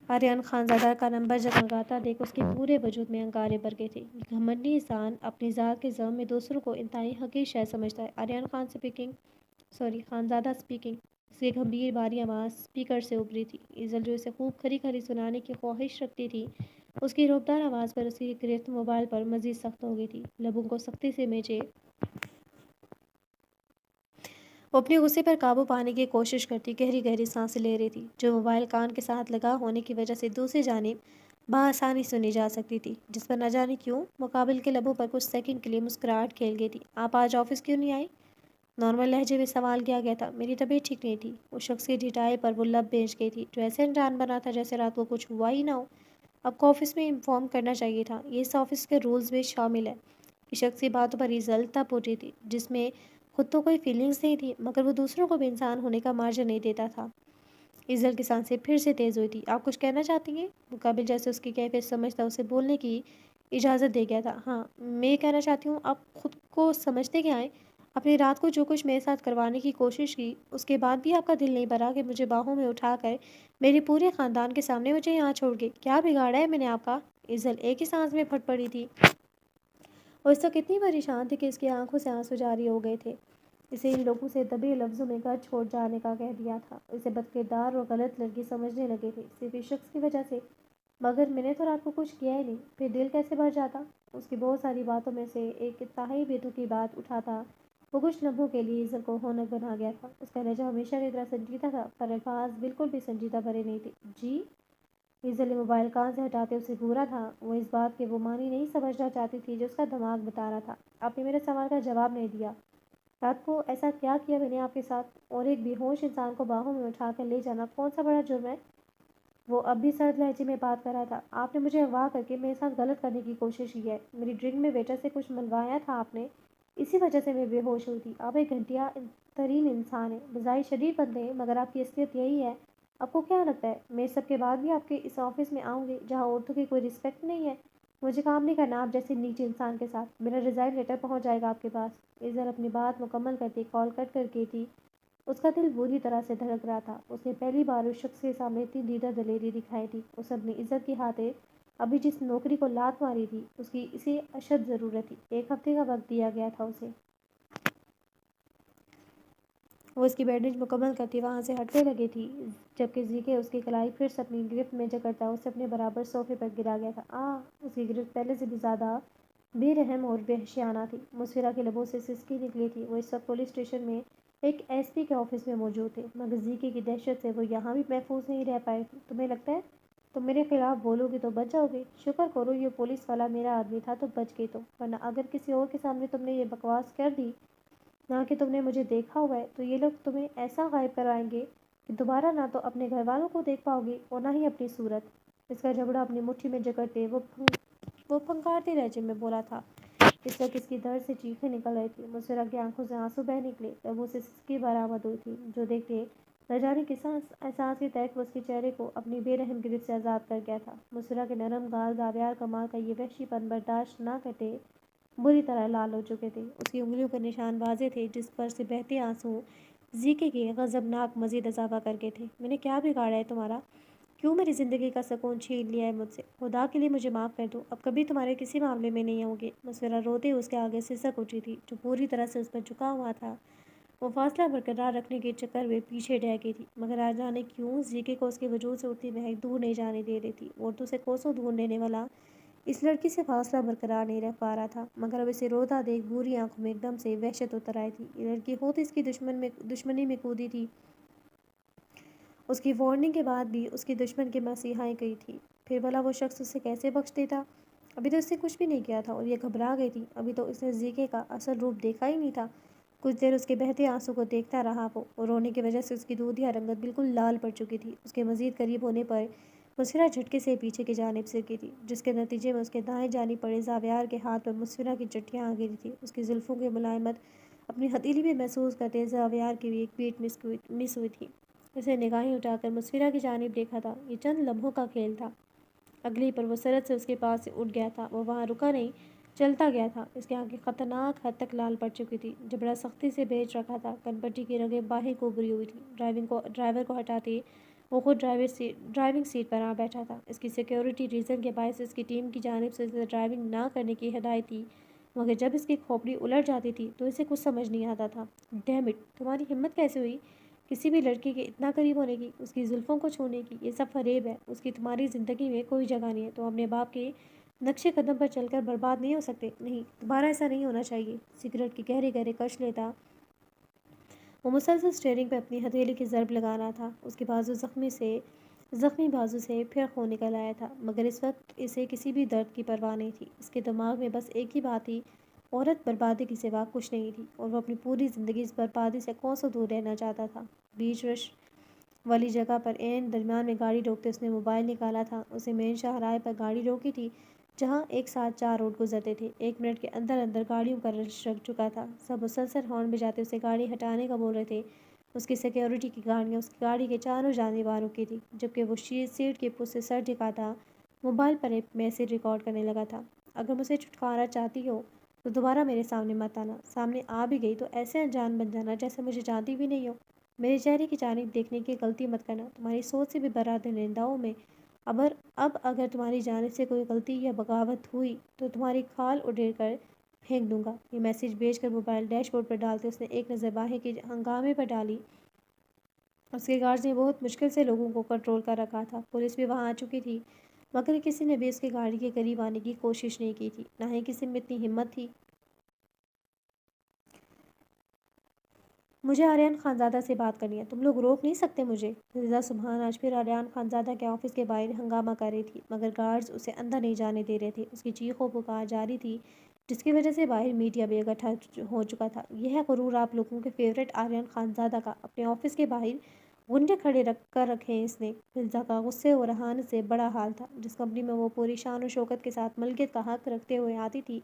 آریان خانزادہ کا نمبر جگمگاتا دیکھ اس کے پورے وجود میں انگارے بھر گئے تھے۔ یہ گھمنڈی انسان اپنی ذات کے ذم میں دوسروں کو انتہائی حقیر شے سمجھتا ہے۔ آریان خانزادہ اسپیکنگ۔ اس کی گمبھیر بھاری آواز اسپیکر سے ابھری تھی۔ ایزل جو اسے خوب کھری کھری سنانے کی خواہش رکھتی تھی، اس کی روبدار آواز پر اس کی گرفت موبائل پر مزید سخت ہو گئی تھی۔ لبوں کو سختی سے میچے وہ اپنے غصے پر قابو پانے کی کوشش کرتی گہری گہری سانسیں لے رہی تھی، جو موبائل کان کے ساتھ لگا ہونے کی وجہ سے دوسری جانب بآسانی سنی جا سکتی تھی، جس پر نہ جانے کیوں مقابل کے لبوں پر کچھ سیکنڈ کے لیے مسکراہٹ کھیل گئی تھی۔ آپ آج آفس کیوں نہیں آئی؟ نارمل لہجے میں سوال کیا گیا تھا۔ میری طبیعت ٹھیک نہیں تھی۔ اس شخص کی ڈھٹائی پر وہ لب بھیج گئی تھی جو ایسے انجان بنا تھا جیسے رات کو کچھ ہوا ہی نہ ہو۔ آپ کو آفس میں انفارم کرنا چاہیے تھا، یہ اس آفس کے رولز میں شامل ہے۔ اس شخص کی باتوں پر ایزل تپ اٹھی تھی، جس میں خود تو کوئی فیلنگز نہیں تھی، مگر وہ دوسروں کو بھی انسان ہونے کا مارجن نہیں دیتا تھا۔ ایزل کی سانسیں پھر سے تیز ہوئی تھی۔ آپ کچھ کہنا چاہتی ہیں؟ مقابل جیسے اس کی کیفیت سمجھتا اسے بولنے کی اجازت دے گیا تھا۔ ہاں، میں یہ کہنا چاہتی ہوں، آپ خود کو سمجھتے کیا ہیں؟ اپنی رات کو جو کچھ میرے ساتھ کروانے کی کوشش کی، اس کے بعد بھی آپ کا دل نہیں بھرا کہ مجھے باہوں میں اٹھا کر میرے پورے خاندان کے سامنے مجھے یہاں چھوڑ گئے؟ کیا بگاڑا ہے میں نے آپ کا؟ ایزل ایک ہی سانس میں پھٹ پڑی تھی اور اس وقت اتنی پریشان تھی کہ اس کی آنکھوں سے آنسو جاری ہو گئے تھے۔ اسے ان لوگوں سے دبے لفظوں میں گھر چھوڑ جانے کا کہہ دیا تھا۔ اسے بدکردار اور غلط لڑکی سمجھنے لگے تھے صرف اس شخص کی وجہ سے۔ مگر میں نے تو رات کو کچھ کیا ہی نہیں، پھر دل کیسے بھر جاتا؟ اس کی بہت ساری باتوں میں سے ایک انتہائی بیتوقع بات اٹھاتا وہ کچھ لمحوں کے لیے ایزل کو ہونک بنا گیا تھا۔ اس کا لہجہ ہمیشہ کی طرح سنجیدہ تھا، پر الفاظ بالکل بھی سنجیدہ بھرے نہیں تھے۔ جی؟ ایزل نے موبائل کان سے ہٹاتے اسے گھورا تھا۔ وہ اس بات کے وہ معنی نہیں سمجھنا چاہتی تھی جو اس کا دماغ بتا رہا تھا۔ آپ نے میرے سوال کا جواب نہیں دیا۔ رات کو ایسا کیا کیا میں نے آپ کے ساتھ؟ اور ایک بے ہوش انسان کو باہوں میں اٹھا کر لے جانا کون سا بڑا جرم ہے؟ وہ اب بھی سرد لہجے میں بات کر رہا تھا۔ آپ نے مجھے اغوا کر کے میرے ساتھ غلط کرنے کی کوشش کی ہے۔ میری ڈرنک میں ویٹر سے کچھ منوایا تھا آپ نے، اسی وجہ سے میں بے ہوش ہوئی تھی۔ آپ ایک گھٹیا ترین انسان ہیں، بظاہر شریف بندے ہیں، مگر آپ کی اصلیت یہی ہے۔ آپ کو کیا لگتا ہے میں سب کے بعد بھی آپ کے اس آفس میں آؤں گی جہاں عورتوں کی کوئی رسپیکٹ نہیں ہے؟ مجھے کام نہیں کرنا آپ جیسے نیچے انسان کے ساتھ۔ میرا ریزائن لیٹر پہنچ جائے گا آپ کے پاس۔ ایزل اپنی بات مکمل کرتی کال کٹ کر کے تھی۔ اس کا دل بری طرح سے دھڑک رہا تھا۔ اس نے پہلی بار اس شخص کے سامنے اتنی دیدہ دلیری دکھائی تھی۔ اس اپنی عزت کی خاطر ابھی جس نوکری کو لات ماری تھی، اس کی اسے اشد ضرورت تھی۔ 1 ہفتے کا وقت دیا گیا تھا اسے۔ وہ اس کی بینڈیج مکمل کرتی وہاں سے ہٹنے لگی تھی، جبکہ زیکے اس کی کلائی پھر سے اپنی گرفت میں جکڑتا اسے اپنے برابر صوفے پر گرا گیا تھا۔ اس کی گرفت پہلے سے بھی زیادہ بے رحم اور وحشیانہ تھی۔ مسفرہ کے لبوں سے سسکی نکلی تھی۔ وہ اس وقت پولیس اسٹیشن میں ایک ایس پی کے آفس میں موجود تھے، مگر زیکے کی دہشت سے وہ یہاں بھی محفوظ نہیں رہ پائے۔ تمہیں لگتا ہے تم میرے خلاف بولو گی تو بچ جاؤ گے؟ شکر کرو یہ پولیس والا میرا آدمی تھا تو بچ گئی تم، ورنہ اگر کسی اور کے سامنے تم نے یہ بکواس کر دی نہ کہ تم نے مجھے دیکھا ہوا ہے، تو یہ لوگ تمہیں ایسا غائب کروائیں گے کہ دوبارہ نہ تو اپنے گھر والوں کو دیکھ پاؤ گی اور نہ ہی اپنی صورت۔ اس کا جبڑا اپنی مٹھی میں جکڑتے وہ پھنکارتے لہجے میں بولا تھا۔ اس وقت اس کی درد سے چیخیں نکل رہی تھی۔ مسورہ کی آنکھوں سے آنسو بہہ نکلے، لبوں سے سسکی برآمد ہوئی تھی، جو دیکھتے نہ جانے کس احساس کی تحت وہ اس کے چہرے کو اپنی بے رحم گرفت سے آزاد کر گیا تھا۔ مسورہ کے نرم گال زاویار کمال کا یہ وحشی پن برداشت نہ کرتے بری طرح لال ہو چکے تھے۔ اس کی انگلیوں پر نشان واضح تھے جس پر سے بہتے آنسو ذیقے کے غضبناک مزید اضافہ کر گئے تھے۔ میں نے کیا بگاڑا ہے تمہارا؟ کیوں میری زندگی کا سکون چھین لیا ہے مجھ سے؟ خدا کے لیے مجھے معاف کر دو، اب کبھی تمہارے کسی معاملے میں نہیں ہوں گے۔ مسورہ روتے اس کے آگے سسک اٹھی تھی، جو پوری طرح سے اس پر جھکا ہوا تھا۔ وہ فاصلہ برقرار رکھنے کے چکر میں پیچھے ڈہ گئی تھی، مگر آج جانے کیوں ذیقے کو اس کے وجود سے اٹھتی مہک دور نہیں جانے دے رہی تھی۔ وہ تو اسے کوسوں دور لینے والا اس لڑکی سے فاصلہ برقرار نہیں رکھ پا رہا تھا، مگر اب اسے روتا دیکھ بوری آنکھوں میں ایک دم سے وحشت اتر آئی تھی۔ یہ لڑکی خود اس کی دشمنی میں کودی تھی، اس کی وارننگ کے بعد بھی اس کی دشمن کے مسیحائیں گئی تھی۔ پھر بھلا وہ شخص اسے کیسے بخش دیتا؟ ابھی تو اس نے کچھ بھی نہیں کیا تھا اور یہ گھبرا گئی تھی۔ ابھی تو اس نے ذیقے کا اصل روپ دیکھا ہی نہیں تھا۔ کچھ دیر اس کے بہتے آنسو کو دیکھتا رہا وہ، اور رونے کی وجہ سے اس کی دودھیا رنگت بالکل لال پڑ چکی تھی۔ اس کے مزید قریب ہونے پر مسفرہ جھٹکے سے پیچھے کی جانب سر کی تھی، جس کے نتیجے میں اس کے دائیں جانب پڑے زاویار کے ہاتھ پر مسفرہ کی چٹیاں آ گری تھی۔ اس کی زلفوں کی ملائمت اپنی ہتھیلی میں محسوس کرتے زاویار کی بھی ایک پیٹ مس ہوئی تھی۔ اسے نگاہیں اٹھا کر مسفرہ کی جانب دیکھا تھا۔ یہ چند لمحوں کا کھیل تھا، اگلی پر وہ سرعت سے اس کے پاس سے اٹھ گیا تھا۔ وہ وہاں رکا نہیں، چلتا گیا تھا۔ اس کی آنکھیں خطرناک حد تک لال پڑ چکی تھی، جبڑا سختی سے بیچ رکھا تھا، کن پٹی کی رگیں باہیں کو بری ہوئی تھی۔ ڈرائیور کو ہٹاتے وہ خود ڈرائیونگ سیٹ پر آ بیٹھا تھا۔ اس کی سیکیورٹی ریزن کے باعث اس کی ٹیم کی جانب سے اسے ڈرائیونگ نہ کرنے کی ہدایت تھی، مگر جب اس کی کھوپڑی الٹ جاتی تھی تو اسے کچھ سمجھ نہیں آتا تھا۔ ڈیم اٹ، تمہاری ہمت کیسے ہوئی کسی بھی لڑکی کے اتنا قریب ہونے کی، اس کی زلفوں کو چھونے کی؟ یہ سب فریب ہے، اس کی تمہاری زندگی میں کوئی جگہ نہیں ہے۔ تم اپنے باپ کے نقشے قدم پر چل کر برباد نہیں ہو سکتے۔ نہیں، دوبارہ ایسا نہیں ہونا چاہیے۔ سگریٹ کے گہرے گہرے کش لیتا وہ مسلسل اسٹیئرنگ پہ اپنی ہتھیلی کی ضرب لگا رہا تھا۔ اس کے زخمی بازو سے پھر خون نکل آیا تھا، مگر اس وقت اسے کسی بھی درد کی پرواہ نہیں تھی۔ اس کے دماغ میں بس ایک ہی بات تھی، عورت بربادی کے سوا کچھ نہیں تھی، اور وہ اپنی پوری زندگی اس بربادی سے کوسوں دور رہنا چاہتا تھا۔ بیچ رش والی جگہ پر عین درمیان میں گاڑی روکتے اس نے موبائل نکالا تھا۔ اسے مین شاہراہ پر گاڑی روکی تھی، جہاں ایک ساتھ 4 روڈ گزرتے تھے۔ 1 منٹ کے اندر اندر گاڑیوں کا رش لگ چکا تھا۔ سب مسلسل ہارن بجاتے اسے گاڑی ہٹانے کا بول رہے تھے۔ اس کی سیکیورٹی کی گاڑیاں اس کی گاڑی کے چاروں جانب آ رکی تھی، جبکہ وہ سیٹ کے پشت سے سر جھکاتا موبائل پر ایک میسج ریکارڈ کرنے لگا تھا۔ اگر مجھ سے چھٹکارا چاہتی ہو تو دوبارہ میرے سامنے مت آنا۔ سامنے آ بھی گئی تو ایسے انجان بن جانا جیسے مجھے جانتی بھی نہیں ہو۔ میرے چہرے کی جانب دیکھنے کی غلطی مت کرنا۔ تمہاری سوچ سے بھی برا درندہ ہوں میں۔ اب اگر تمہاری جانب سے کوئی غلطی یا بغاوت ہوئی تو تمہاری کھال اڑیل کر پھینک دوں گا۔ یہ میسج بھیج کر موبائل ڈیش بورڈ پر ڈالتے اس نے ایک نظر باہر کے ہنگامے پر ڈالی۔ اس کے گارڈز نے بہت مشکل سے لوگوں کو کنٹرول کر رکھا تھا۔ پولیس بھی وہاں آ چکی تھی، مگر کسی نے بھی اس کی گاڑی کے قریب آنے کی کوشش نہیں کی تھی، نہ ہی کسی میں اتنی ہمت تھی۔ مجھے آریان خانزادہ سے بات کرنی ہے، تم لوگ روک نہیں سکتے مجھے؟ رضا سبحان آج پھر آریان خانزادہ کے آفس کے باہر ہنگامہ کر رہی تھی، مگر گارڈز اسے اندر نہیں جانے دے رہے تھے۔ اس کی چیخ و پکار جاری تھی، جس کی وجہ سے باہر میڈیا بھی اکٹھا ہو چکا تھا۔ یہ ہے غرور آپ لوگوں کے فیورٹ آریان خانزادہ کا، اپنے آفس کے باہر غنڈے کھڑے کر رکھے ہیں اس نے۔ فلزا کا غصے اور اہانت سے بڑا حال تھا۔ جس کمپنی میں وہ پوری شان و شوکت کے ساتھ ملکیت کا حق رکھتے ہوئے آتی تھی،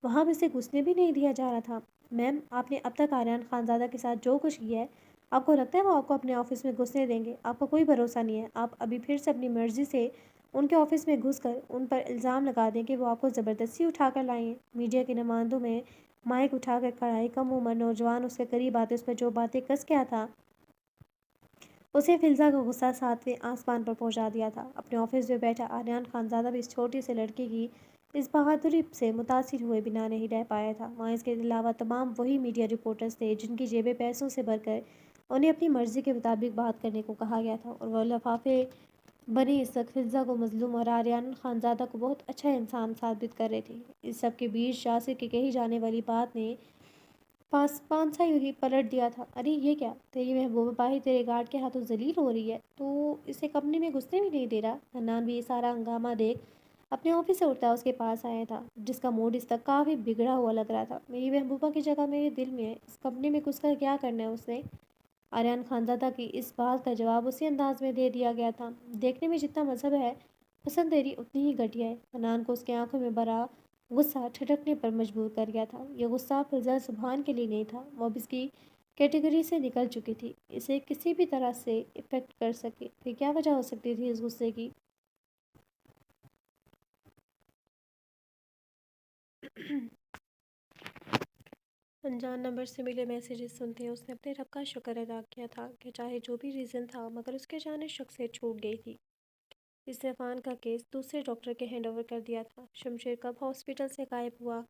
وہاں بھی اسے گھسنے بھی نہیں دیا جا رہا تھا۔ میم، آپ نے اب تک آریان خانزادہ کے ساتھ جو کچھ کیا ہے، آپ کو لگتا ہے وہ آپ کو اپنے آفس میں گھسنے دیں گے؟ آپ کا کوئی بھروسہ نہیں ہے۔ آپ ابھی پھر سے اپنی مرضی سے ان کے آفس میں گھس کر ان پر الزام لگا دیں کہ وہ آپ کو زبردستی اٹھا کر لائے ہیں۔ میڈیا کے نمائندوں میں مائک اٹھا کر کھڑا ایک کم عمر نوجوان اس کے قریب آتے اس پر جو باتیں کس کیا تھا، اسے فلزا کا غصہ 7ویں آسمان پر پہنچا دیا تھا۔ اپنے آفس میں بیٹھا آریان خانزادہ بھی اس چھوٹی سی لڑکی کی اس بہادری سے متاثر ہوئے بنا نہیں رہ پایا تھا۔ وہاں اس کے علاوہ تمام وہی میڈیا رپورٹرز تھے جن کی جیبیں پیسوں سے بھر کر انہیں اپنی مرضی کے مطابق بات کرنے کو کہا گیا تھا، اور وہ لفافے بنی اس وقت فلزا کو مظلوم اور آریان خانزادہ کو بہت اچھا انسان ثابت کر رہے تھے۔ اس سب کے بیچ شاسر کی کہی جانے والی بات نے پانسا یوں ہی پلٹ دیا تھا۔ ارے یہ کیا، تیری محبوبہ باہر تیرے گارڈ کے ہاتھوں ذلیل ہو رہی ہے، تو اسے کمرے میں گھسنے بھی نہیں دے رہا؟ حنان بھی یہ سارا ہنگامہ دیکھ اپنے آفس سے اٹھتا اس کے پاس آیا تھا، جس کا موڈ اس تک کافی بگڑا ہوا لگ رہا تھا۔ میری محبوبہ کی جگہ میرے دل میں ہے، اس کمپنی میں گھس کر کیا کرنا ہے اس نے؟ آریان خاندادہ کی اس بات کا جواب اسی انداز میں دے دیا گیا تھا۔ دیکھنے میں جتنا مذہب ہے، پسند تیری اتنی ہی گھٹیا ہے۔ حنان کو اس کی آنکھوں میں بھرا غصہ ٹھٹکنے پر مجبور کر گیا تھا۔ یہ غصہ فضا سبحان کے لیے نہیں تھا، وہ اب اس کی کیٹیگری سے نکل چکی تھی، اسے کسی بھی طرح سے افیکٹ کر سکے۔ پھر کیا وجہ ہو سکتی تھی اس غصے کی؟ انجان نمبر سے ملے میسیجز سنتے اس نے اپنے رب کا شکر ادا کیا تھا کہ چاہے جو بھی ریزن تھا مگر اس کے جانے شک سے چھوٹ گئی تھی۔ اس نے عفان کا کیس دوسرے ڈاکٹر کے ہینڈ اوور کر دیا تھا۔ شمشیر کب ہاسپٹل سے غائب ہوا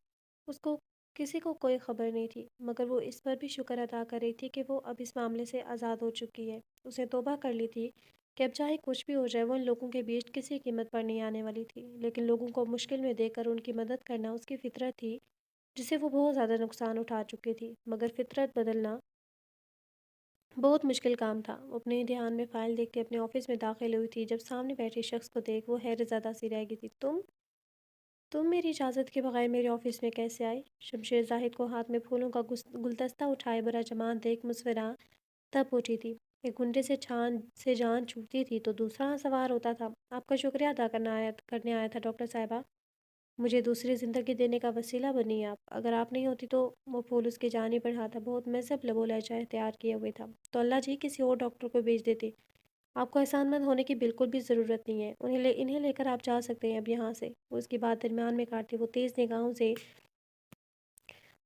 اس کو کسی کو کوئی خبر نہیں تھی، مگر وہ اس پر بھی شکر ادا کر رہی تھی کہ وہ اب اس معاملے سے آزاد ہو چکی ہے۔ اس نے توبہ کر لی تھی کہ اب چاہے کچھ بھی ہو جائے وہ ان لوگوں کے بیچ کسی قیمت پر نہیں آنے والی تھی، لیکن لوگوں کو مشکل میں دیکھ کر ان کی مدد کرنا اس کی فطرت تھی جسے وہ بہت زیادہ نقصان اٹھا چکی تھی، مگر فطرت بدلنا بہت مشکل کام تھا۔ وہ اپنے دھیان میں فائل دیکھ کے اپنے آفس میں داخل ہوئی تھی جب سامنے بیٹھے شخص کو دیکھ وہ حیرت زدہ سی رہ گئی تھی۔ تم میری اجازت کے بغیر میرے آفس میں کیسے آئے؟ شمشیر زاہد کو ہاتھ میں پھولوں کا گلدستہ اٹھائے برا جمان دیکھ مسفرا تب اٹھی تھی۔ ایک گنڈے سے جان چھوٹتی تھی تو دوسرا سوار ہوتا تھا۔ آپ کا شکریہ ادا کرنے آیا تھا ڈاکٹر صاحبہ، مجھے دوسری زندگی دینے کا وسیلہ بنی آپ۔ اگر آپ نہیں ہوتی تو وہ پھول اس کی جانب بڑھا تھا، بہت مہذب لب و لہجہ اختیار کیے ہوئے تھا، تو اللہ جی کسی اور ڈاکٹر کو بھیج دیتے۔ آپ کو احسان مند ہونے کی بالکل بھی ضرورت نہیں ہے، انہیں لے کر آپ جا سکتے ہیں اب یہاں سے۔ وہ اس کی بات درمیان میں کاٹتی وہ تیز نگاہوں سے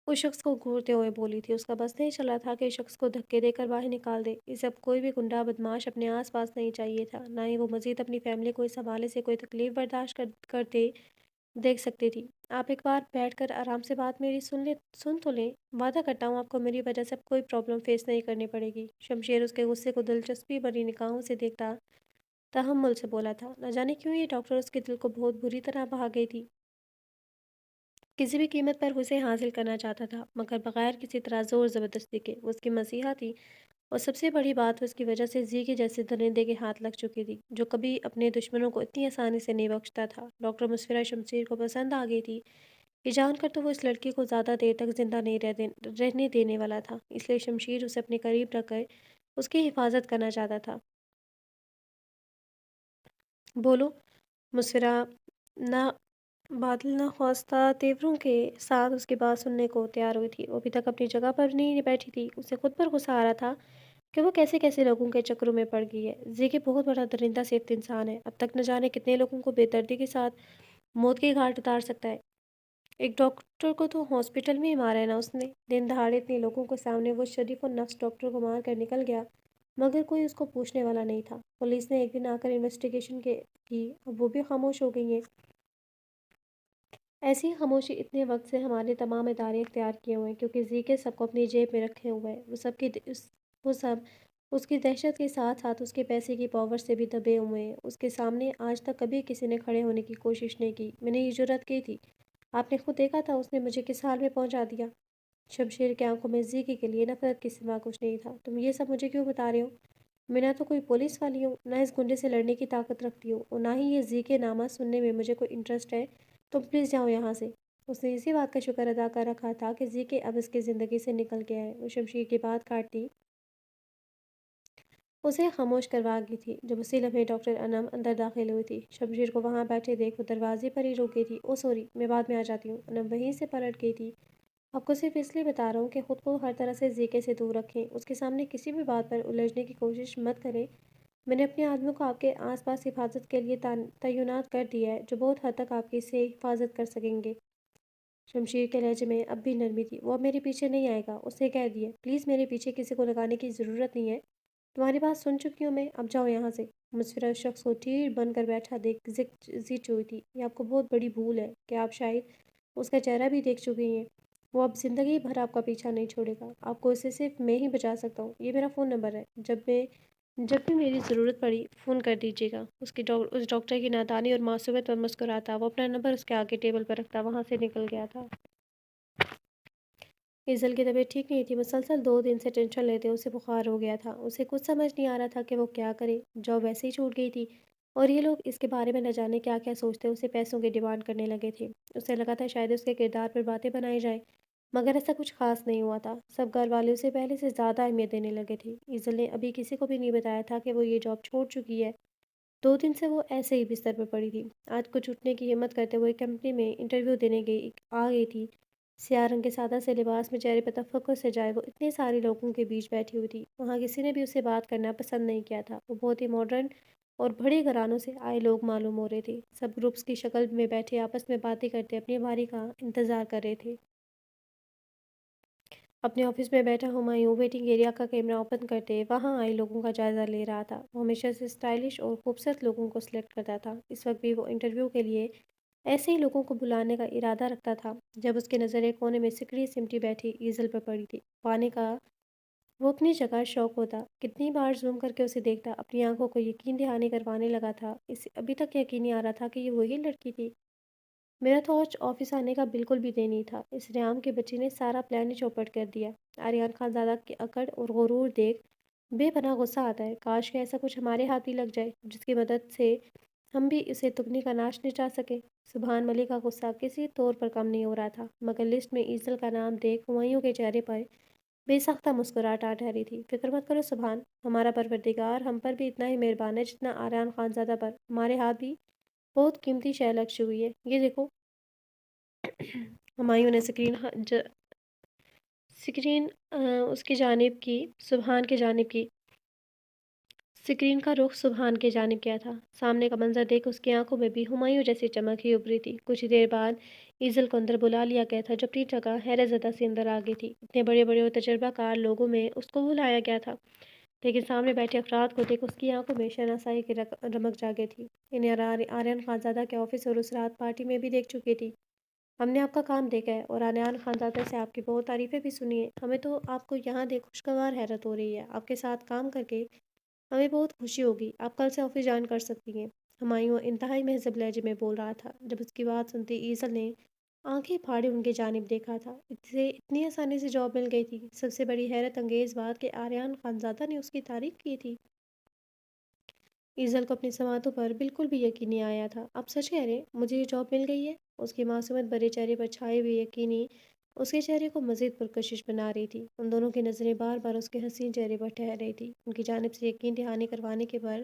اس شخص کو گھورتے ہوئے بولی تھی۔ اس کا بس نہیں چل رہا تھا کہ اس شخص کو دھکے دے کر باہر نکال دے۔ اسے اب کوئی بھی گنڈا بدماش اپنے آس پاس نہیں چاہیے تھا، نہ ہی وہ مزید اپنی فیملی کو اس حوالے سے کوئی تکلیف برداشت کرتے دیکھ سکتی تھی۔ آپ ایک بار بیٹھ کر آرام سے بات میری سن تو لیں، وعدہ کرتا ہوں آپ کو میری وجہ سے اب کوئی پرابلم فیس نہیں کرنی پڑے گی۔ شمشیر اس کے غصے کو دلچسپی بھری نگاہوں سے دیکھتا تحمل سے بولا تھا۔ نہ جانے کیوں یہ ڈاکٹر اس کے دل کو بہت بری طرح بھا گئی تھی، کسی بھی قیمت پر وہ اسے حاصل کرنا چاہتا تھا مگر بغیر کسی طرح زور زبردستی کے۔ وہ اس کی مسیحا تھی اور سب سے بڑی بات وہ اس کی وجہ سے زی کے جیسے درندے کے ہاتھ لگ چکی تھی جو کبھی اپنے دشمنوں کو اتنی آسانی سے نہیں بخشتا تھا۔ ڈاکٹر مسفرہ شمشیر کو پسند آ گئی تھی، یہ جان کر تو وہ اس لڑکی کو زیادہ دیر تک زندہ نہیں رہنے دینے والا تھا، اس لیے شمشیر اسے اپنے قریب رکھ کر اس کی حفاظت کرنا چاہتا تھا۔ بولو، مسفرہ نہ بادل نہ خواستہ تیوروں کے ساتھ اس کی بات سننے کو تیار ہوئی تھی۔ وہ ابھی تک اپنی جگہ پر نہیں بیٹھی تھی، اسے خود پر غصہ آ رہا تھا کہ وہ کیسے کیسے لوگوں کے چکروں میں پڑ گئی ہے۔ زیگی بہت بڑا درندہ صفت انسان ہے، اب تک نہ جانے کتنے لوگوں کو بے دردی کے ساتھ موت کے گھاٹ اتار سکتا ہے۔ ایک ڈاکٹر کو تو ہاسپٹل میں ہی مارا ہے نا اس نے، دن دہاڑے اتنے لوگوں کے سامنے وہ شریف النفس ڈاکٹر کو مار کر نکل گیا مگر کوئی اس کو پوچھنے والا نہیں تھا۔ پولیس نے ایک دن آ کر انویسٹیگیشن کی، اب وہ بھی خاموش ہو گئی ہیں۔ ایسی خاموشی اتنے وقت سے ہمارے تمام ادارے اختیار کیے ہوئے ہیں کیونکہ زیکے سب کو اپنی جیب میں رکھے ہوئے ہے، وہ سب اس کی دہشت کے ساتھ ساتھ اس کے پیسے کی پاور سے بھی دبے ہوئے ہیں۔ اس کے سامنے آج تک کبھی کسی نے کھڑے ہونے کی کوشش نہیں کی۔ میں نے یہ جرات کی تھی، آپ نے خود دیکھا تھا اس نے مجھے کس حال میں پہنچا دیا۔ شمشیر کی آنکھوں میں زیگی کے لیے نفرت کے سوا کچھ نہیں تھا۔ تم یہ سب مجھے کیوں بتا رہے ہو؟ میں نہ تو کوئی پولیس والی ہوں، نہ اس گنڈے سے لڑنے کی طاقت رکھتی ہوں، اور نہ ہی یہ زیکے نامہ سننے میں مجھے کوئی انٹرسٹ ہے۔ تم پلیز جاؤ یہاں سے۔ اس نے اسی بات کا شکر ادا کر رکھا تھا کہ زیکے اب اس کی زندگی سے نکل گیا ہے۔ وہ شمشیر کی بات کاٹتی اسے خاموش کروا گئی تھی جب اسی لمحے ڈاکٹر انم اندر داخل ہوئی تھی۔ شمشیر کو وہاں بیٹھے دیکھ وہ دروازے پر ہی رک گئی تھی۔ او سوری، میں بعد میں آ جاتی ہوں۔ انم وہیں سے پلٹ گئی تھی۔ آپ کو صرف اس لیے بتا رہا ہوں کہ خود کو ہر طرح سے زیکے سے دور رکھیں، اس کے سامنے کسی بھی بات پر الجھنے کی کوشش مت کریں۔ میں نے اپنے آدمیوں کو آپ کے آس پاس حفاظت کے لیے تعینات کر دیا ہے جو بہت حد تک آپ کی سے حفاظت کر سکیں گے۔ شمشیر کے لہجے میں اب بھی نرمی تھی۔ وہ اب میرے پیچھے نہیں آئے گا، اس نے کہہ دیا۔ پلیز میرے پیچھے کسی کو لگانے کی ضرورت نہیں ہے، تمہاری بات سن چکی ہوں میں، اب جاؤ یہاں سے۔ مسفرہ اس شخص کو ٹھیٹ بن کر بیٹھا دیکھ زٹ ہوئی تھی۔ یہ آپ کو بہت بڑی بھول ہے کہ آپ شاید اس کا چہرہ بھی دیکھ چکی ہیں۔ وہ اب زندگی بھر آپ کا پیچھا نہیں چھوڑے گا، آپ کو اسے صرف میں ہی بچا سکتا ہوں۔ یہ میرا فون نمبر ہے، جب بھی میری ضرورت پڑی فون کر دیجیے گا۔ اس ڈاکٹر کی نادانی اور معصومیت پر مسکراتا وہ اپنا نمبر اس کے آگے ٹیبل پر رکھتا وہاں سے نکل گیا تھا۔ ایزل کی طبیعت ٹھیک نہیں تھی، مسلسل 2 دن سے ٹینشن لیتے اسے بخار ہو گیا تھا۔ اسے کچھ سمجھ نہیں آ رہا تھا کہ وہ کیا کرے، جاب ویسے ہی چھوٹ گئی تھی، اور یہ لوگ اس کے بارے میں نہ جانے کیا کیا سوچتے اسے پیسوں کی ڈیمانڈ کرنے لگے تھے۔ اسے لگا تھا شاید اس کے کردار پر باتیں بنائی جائیں، مگر ایسا کچھ خاص نہیں ہوا تھا۔ سب گھر والے اسے پہلے سے زیادہ اہمیت دینے لگے تھے۔ ایزل نے ابھی کسی کو بھی نہیں بتایا تھا کہ وہ یہ جاب چھوڑ چکی ہے۔ 2 دن سے وہ ایسے ہی بستر پر پڑی تھی۔ آج کچھ اٹھنے کی ہمت کرتے ہوئے کمپنی میں انٹرویو دینے آ گئی تھی۔ سیاہ رنگ کے سادہ سے لباس میں چہرے پر تفکر سے جائے وہ اتنے سارے لوگوں کے بیچ بیٹھی ہوئی تھی۔ وہاں کسی نے بھی اسے بات کرنا پسند نہیں کیا تھا۔ وہ بہت ہی ماڈرن اور بڑے گھرانوں سے آئے لوگ معلوم ہو رہے تھے۔ سب گروپس کی شکل میں بیٹھے آپس میں باتیں کرتے اپنی باری کا انتظار کر رہے تھے۔ اپنے آفس میں بیٹھا ہمایوں ویٹنگ ایریا کا کیمرہ اوپن کرتے وہاں آئے لوگوں کا جائزہ لے رہا تھا۔ وہ ہمیشہ سے اسٹائلش اور خوبصورت لوگوں کو سلیکٹ کرتا تھا۔ اس وقت بھی وہ انٹرویو کے لیے ایسے ہی لوگوں کو بلانے کا ارادہ رکھتا تھا۔ جب اس کی نظر ایک کونے میں سکڑی سمٹی بیٹھی ایزل پر پڑی تھی پانے کا وہ اپنی جگہ شوق ہوتا، کتنی بار زوم کر کے اسے دیکھتا، اپنی آنکھوں کو یقین دہانی کروانے لگا تھا۔ اسے ابھی تک یقین نہیں آ رہا تھا کہ یہ وہی لڑکی تھی۔ میرا تو آج آفس آنے کا بالکل بھی دل نہیں تھا۔ اس ریام کے بچے نے سارا پلان ہی چوپٹ کر دیا۔ آریان خان زادہ کی اکڑ اور غرور دیکھ بے پناہ غصہ آتا ہے۔ کاش کہ ایسا کچھ ہمارے ہاتھ ہی لگ جائے جس کی مدد سے ہم بھی اسے تگنی کا ناش نچا سکیں۔ سبحان ملک کا غصہ کسی طور پر کم نہیں ہو رہا تھا، مگر لسٹ میں ایزل کا نام دیکھ ہمایوں کے چہرے پر بے ساختہ مسکراہٹ آ ٹھہری تھی۔ فکر مت کرو سبحان، ہمارا پروردگار ہم پر بھی اتنا ہی مہربان ہے جتنا آریان خان زادہ پر۔ ہمارے ہاتھ بھی بہت قیمتی شے لگی ہوئی ہے، یہ دیکھو۔ ہمایوں نے سکرین اس کی جانب کی سبحان کی جانب کی سکرین کا رخ سبحان کی جانب کیا تھا۔ سامنے کا منظر دیکھ اس کی آنکھوں میں بھی ہمایوں جیسی چمک ہی ابھری تھی۔ کچھ دیر بعد ایزل کو اندر بلا لیا گیا تھا جب اپنی جگہ حیرت زدہ سے اندر آ گئی تھی۔ اتنے بڑے بڑے اور تجربہ کار لوگوں میں اس کو بلایا گیا تھا، لیکن سامنے بیٹھے افراد کو دیکھ اس کی آنکھوں میں شناسائی کی رمق جاگی تھی۔ انہیں آریان خان زادہ کے آفس اور اس رات پارٹی میں بھی دیکھ چکی تھی۔ ہم نے آپ کا کام دیکھا ہے اور آریان خان زادہ سے آپ کی بہت تعریفیں بھی سنی ہیں۔ ہمیں تو آپ کو یہاں دیکھ خوشگوار حیرت ہو رہی ہے۔ آپ کے ساتھ کام کر کے ہمیں بہت خوشی ہوگی۔ آپ کل سے آفس جوائن کر سکتی ہیں۔ ہمایوں انتہائی مہذب لہجے میں بول رہا تھا۔ جب اس کی بات سنتے ایزل نے آنکھیں پھاڑے ان کی جانب دیکھا تھا۔ اسے اتنی آسانی سے جاب مل گئی تھی۔ سب سے بڑی حیرت انگیز بات کہ آریان خان زادہ نے اس کی تعریف کی تھی۔ ایزل کو اپنی سماعتوں پر بالکل بھی یقین نہیں آیا تھا۔ آپ سچ کہہ رہے ہیں؟ مجھے یہ جاب مل گئی ہے؟ اس کی معصومیت بھرے چہرے پر چھائی ہوئی یقینی اس کے چہرے کو مزید پرکشش بنا رہی تھی۔ ان دونوں کی نظریں بار بار اس کے حسین چہرے پر ٹھہر رہی تھی۔ ان کی جانب سے یقین دہانی کروانے کے بعد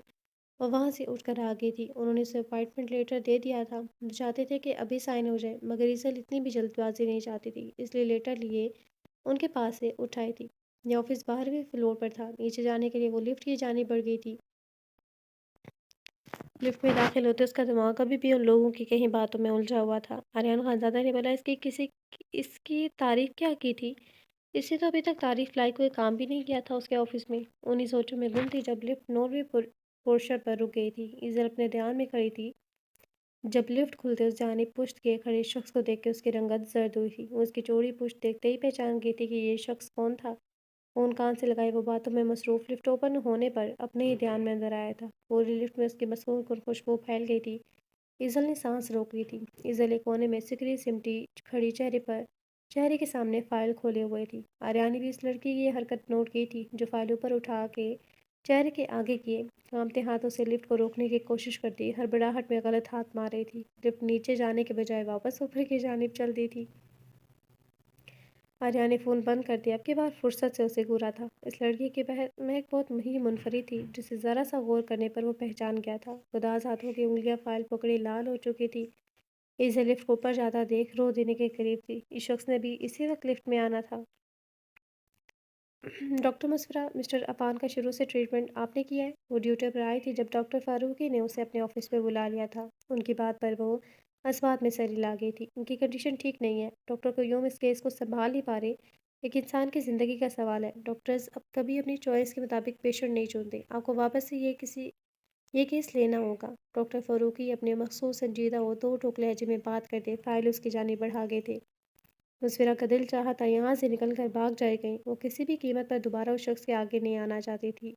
وہ وہاں سے اٹھ کر آ گئی تھی۔ انہوں نے اسے اپائنٹمنٹ لیٹر دے دیا تھا۔ وہ چاہتے تھے کہ ابھی سائن ہو جائے، مگر ایزل اتنی بھی جلد بازی نہیں چاہتی تھی، اس لیے لیٹر لیے ان کے پاس سے اٹھائی تھی۔ یہ آفس 12ویں فلور پر تھا۔ نیچے جانے کے لیے وہ لفٹ کی جانب بڑھ گئی تھی۔ لفٹ میں داخل ہوتے اس کا دماغ ابھی بھی ان لوگوں کی کہیں باتوں میں الجھا ہوا تھا۔ آریان خان زادہ نے بولا اس کی تعریف کیا کی تھی؟ اس نے تو ابھی تک تعریف لائق کوئی کام بھی نہیں کیا تھا اس کے آفس میں۔ انہی سوچوں میں گم تھی جب لفٹ 9ویں پورشن پر رک گئی تھی۔ ایزل اپنے دھیان میں کھڑی تھی جب لفٹ کھلتے اس جانب پشت کیے کھڑے شخص کو دیکھ کے اس کی رنگت زرد ہوئی تھی۔ وہ اس کی چوڑی پشت دیکھتے ہی پہچان گئی تھی کہ یہ شخص کون تھا۔ فون کان سے لگائے وہ باتوں میں مصروف لفٹ اوپن ہونے پر اپنے ہی دھیان میں اندر آیا تھا۔ پوری لفٹ میں اس کی مسکون کن خوشبو پھیل گئی تھی۔ ایزل نے سانس روک لی تھی۔ ایزل ایک کونے میں سکری سمٹی کھڑی چہرے کے سامنے فائل کھولے ہوئے تھی۔ آریان نے بھی اس لڑکی کی یہ حرکت نوٹ کی تھی جو فائل اوپر اٹھا کے چہرے کے آگے کیے کانپتے ہاتھوں سے لفٹ کو روکنے کی کوشش کرتی ہڑبڑاہٹ میں غلط ہاتھ مار رہی تھی۔ لفٹ نیچے جانے کے بجائے واپس اوپر کی جانب چل دی تھی۔ آریان نے فون بند کر دیا۔ اب کی بار فرصت سے اسے گھورا تھا۔ اس لڑکی کی مہک بہت ہی منفرد تھی جسے ذرا سا غور کرنے پر وہ پہچان گیا تھا۔ گداز ہاتھوں کی انگلیاں فائل پکڑے لال ہو چکی تھی۔ ایزل لفٹ کو اوپر جاتا دیکھ رو دینے کے قریب تھی۔ اس شخص نے بھی اسی وقت لفٹ میں آنا تھا۔ ڈاکٹر مسفرہ، مسٹر عفان کا شروع سے ٹریٹمنٹ آپ نے کیا ہے؟ وہ ڈیوٹی پر آئی تھی جب ڈاکٹر فاروقی نے اسے اپنے آفس میں بلا لیا تھا۔ ان کی بات پر وہ اسبات میں سری لا گئی تھی۔ ان کی کنڈیشن ٹھیک نہیں ہے۔ ڈاکٹر قیوم اس کیس کو سنبھال نہیں پا رہے۔ ایک انسان کی زندگی کا سوال ہے۔ ڈاکٹرز اب کبھی اپنی چوائس کے مطابق پیشنٹ نہیں چنتے۔ آپ کو واپس سے یہ کیس لینا ہوگا۔ ڈاکٹر فاروقی اپنے مخصوص سنجیدہ اور دو ٹوک لہجے میں بات کرتے فائل اس کی جانب بڑھا گئے تھے۔ مسفرہ کا دل چاہا تھا یہاں سے نکل کر بھاگ جائے کہیں۔ وہ کسی بھی قیمت پر دوبارہ اس شخص کے آگے نہیں آنا چاہتی تھی۔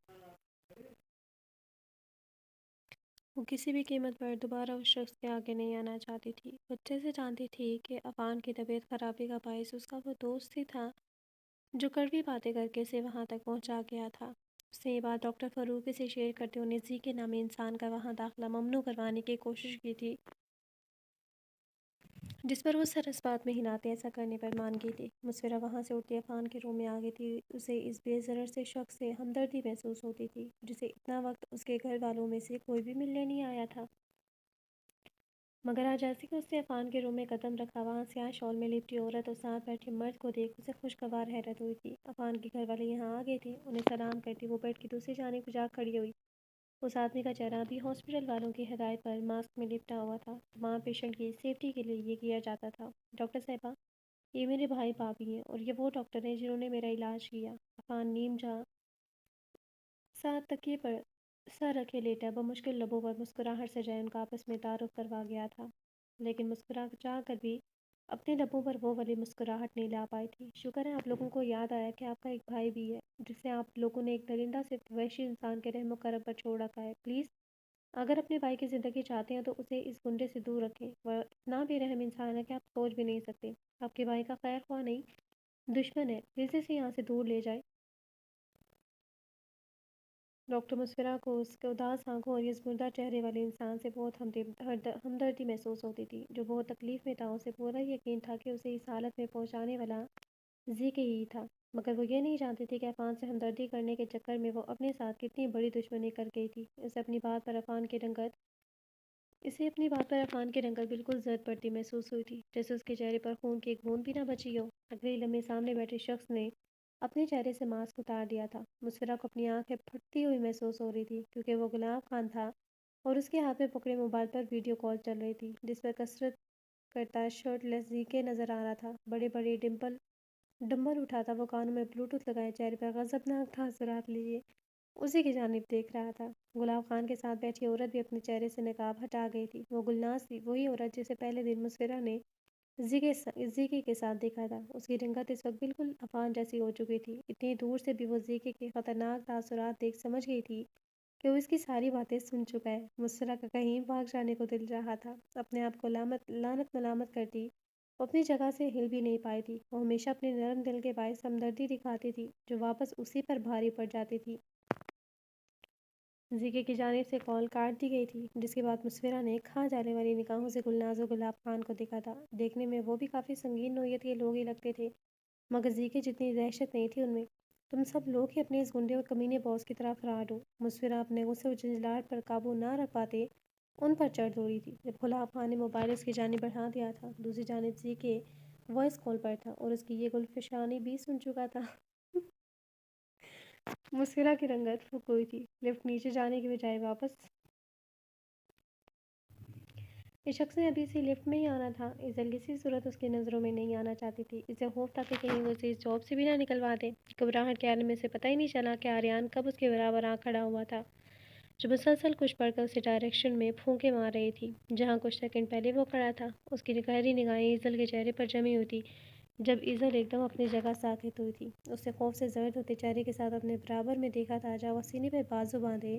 وہ اچھے سے جانتی تھی کہ عفان کی طبیعت خرابی کا باعث اس کا وہ دوست ہی تھا جو کڑوی باتیں کر کے اسے وہاں تک پہنچا گیا تھا۔ اس نے یہ بات ڈاکٹر فروقی سے شیئر کرتے ہوئے زی کے نامی انسان کا وہاں داخلہ ممنوع کروانے کی کوشش کی تھی، جس پر وہ سر اس بات میں ہلاتے ایسا کرنے پر مان گئی تھی۔ مسفرہ وہاں سے اٹھتی عفان کے روم میں آ گئی تھی۔ اسے اس بے ضرر سے شخص سے ہمدردی محسوس ہوتی تھی جسے اتنا وقت اس کے گھر والوں میں سے کوئی بھی ملنے نہیں آیا تھا، مگر آج جیسے کہ اس نے عفان کے روم میں قدم رکھا، وہاں سیاہ شال میں لپٹی عورت اور ساتھ بیٹھے مرد کو دیکھ اسے خوشگوار حیرت ہوئی تھی۔ عفان کے گھر والے یہاں آ گئے تھے، انہیں سلام کرتی وہ بیڈ کی دوسری جانب جا کھڑی ہوئی۔ اس آدمی کا چہرہ بھی ہاسپٹل والوں کی ہدایت پر ماسک میں لپٹا ہوا تھا۔ تمام پیشنٹ کی سیفٹی کے لیے یہ کیا جاتا تھا۔ ڈاکٹر صاحبہ، یہ میرے بھائی بھابھی ہیں اور یہ وہ ڈاکٹر ہیں جنہوں نے میرا علاج کیا۔ عفان نیم جہاں ساتھ تکیے پر سر رکھے لیٹا، بمشکل لبوں پر مسکراہٹ سے جائے ان کا آپس میں تعارف کروا گیا تھا، لیکن مسکرا چاہ کر بھی اپنے لبوں پر وہ والی مسکراہٹ نہیں لا پائی تھی۔ شکر ہے آپ لوگوں کو یاد آیا کہ آپ کا ایک بھائی بھی ہے جسے آپ لوگوں نے ایک درندہ سے وحشی انسان کے رحم و کرم پر چھوڑ رکھا ہے۔ پلیز اگر اپنے بھائی کی زندگی چاہتے ہیں تو اسے اس گنڈے سے دور رکھیں، وہ اتنا بے رحم انسان ہے کہ آپ سوچ بھی نہیں سکتے۔ آپ کے بھائی کا خیر خواہ نہیں، دشمن ہے، پلیز اسے یہاں سے دور لے جائے۔ ڈاکٹر مسفرہ کو اس کے اداس آنکھوں اور اس مردہ چہرے والے انسان سے بہت ہمدردی محسوس ہوتی تھی جو بہت تکلیف میں تھا۔ اسے پورا یقین تھا کہ اسے اس حالت میں پہنچانے والا زی کے ہی تھا، مگر وہ یہ نہیں جانتی تھی کہ عفان سے ہمدردی کرنے کے چکر میں وہ اپنے ساتھ کتنی بڑی دشمنی کر گئی تھی۔ اسے اپنی بات پر عفان کی رنگت بالکل زرد پڑتی محسوس ہوئی تھی، جیسے اس کے چہرے پر خون کی ایک بوند بھی نہ بچی ہو۔ اگلے لمحے سامنے بیٹھے شخص نے اپنے چہرے سے ماسک اتار دیا تھا۔ مسفرہ کو اپنی آنکھیں پھٹتی ہوئی محسوس ہو رہی تھی کیونکہ وہ گلاب خان تھا اور اس کے ہاتھ میں پکڑے موبائل پر ویڈیو کال چل رہی تھی جس پر کسرت کرتا شرٹ لیس زی کے نظر آ رہا تھا۔ بڑے بڑے ڈمبل اٹھاتا وہ کانوں میں بلوٹوتھ لگائے چہرے پر غضبناک تاثرات لیے اسی کی جانب دیکھ رہا تھا۔ گلاب خان کے ساتھ بیٹھی عورت بھی اپنے چہرے سے نقاب ہٹا گئی تھی۔ وہ گلناز تھی، وہی عورت جسے پہلے دن مسفرہ نے زیکی کے ساتھ دیکھا تھا۔ اس کی رنگت اس وقت بالکل عفان جیسی ہو چکی تھی۔ اتنی دور سے بھی وہ زیکی کے خطرناک تاثرات دیکھ سمجھ گئی تھی کہ وہ اس کی ساری باتیں سن چکا ہے۔ مسفرہ کا کہیں بھاگ جانے کو دل رہا تھا، اپنے آپ کو لعنت ملامت کرتی وہ اپنی جگہ سے ہل بھی نہیں پائی تھی۔ وہ ہمیشہ اپنے نرم دل کے باعث ہمدردی دکھاتی تھی جو واپس اسی پر بھاری پڑ جاتی تھی۔ زیکی کی جانب سے کال کاٹ دی گئی تھی، جس کے بعد مسفرہ نے کھا جانے والی نگاہوں سے گلناز و گلاب خان کو دیکھا تھا۔ دیکھنے میں وہ بھی کافی سنگین نوعیت کے لوگ ہی لگتے تھے، مگر زیکی جتنی دہشت نہیں تھی ان میں۔ تم سب لوگ ہی اپنے اس گنڈے اور کمینے باس کی طرح فرار ہو۔ مسفرہ اپنے غصے و جھنجھلاہٹ پر قابو نہ رکھ پاتے ان پر چڑھ دوڑی تھی۔ جب گلاب خان نے موبائل اس کی جانب بڑھا دیا تھا، دوسری جانب زیکی وائس کال پر تھا اور اس کی یہ گلفشانی بھی سن چکا تھا۔ مسفرہ کی رنگت پھک ہوئی تھی۔ لفٹ نیچے جانے کی بجائے واپس اس شخص نے ابھی سے لفٹ میں ہی آنا تھا۔ ایزل کسی صورت اس کی نظروں میں نہیں آنا چاہتی تھی۔ اسے خوف تھا کہ کہیں وہ اسے اس جاب سے بھی نہ نکلوا دے۔ گھبراہٹ کے عالم میں سے پتہ ہی نہیں چلا کہ آریان کب اس کے برابر آ کھڑا ہوا تھا، جو مسلسل کچھ پڑھ کر اسے ڈائریکشن میں پھونکے مار رہی تھی جہاں کچھ سیکنڈ پہلے وہ کھڑا تھا۔ اس کی گہری نگاہیں ایزل کے چہرے پر جمی ہوئی تھی جب ایزل ایک دم اپنی جگہ ساکت ہوئی تھی۔ اس نے خوف سے زرد ہوتے چہرے کے ساتھ اپنے برابر میں دیکھا تھا جہاں وہ سینے پہ بازو باندھے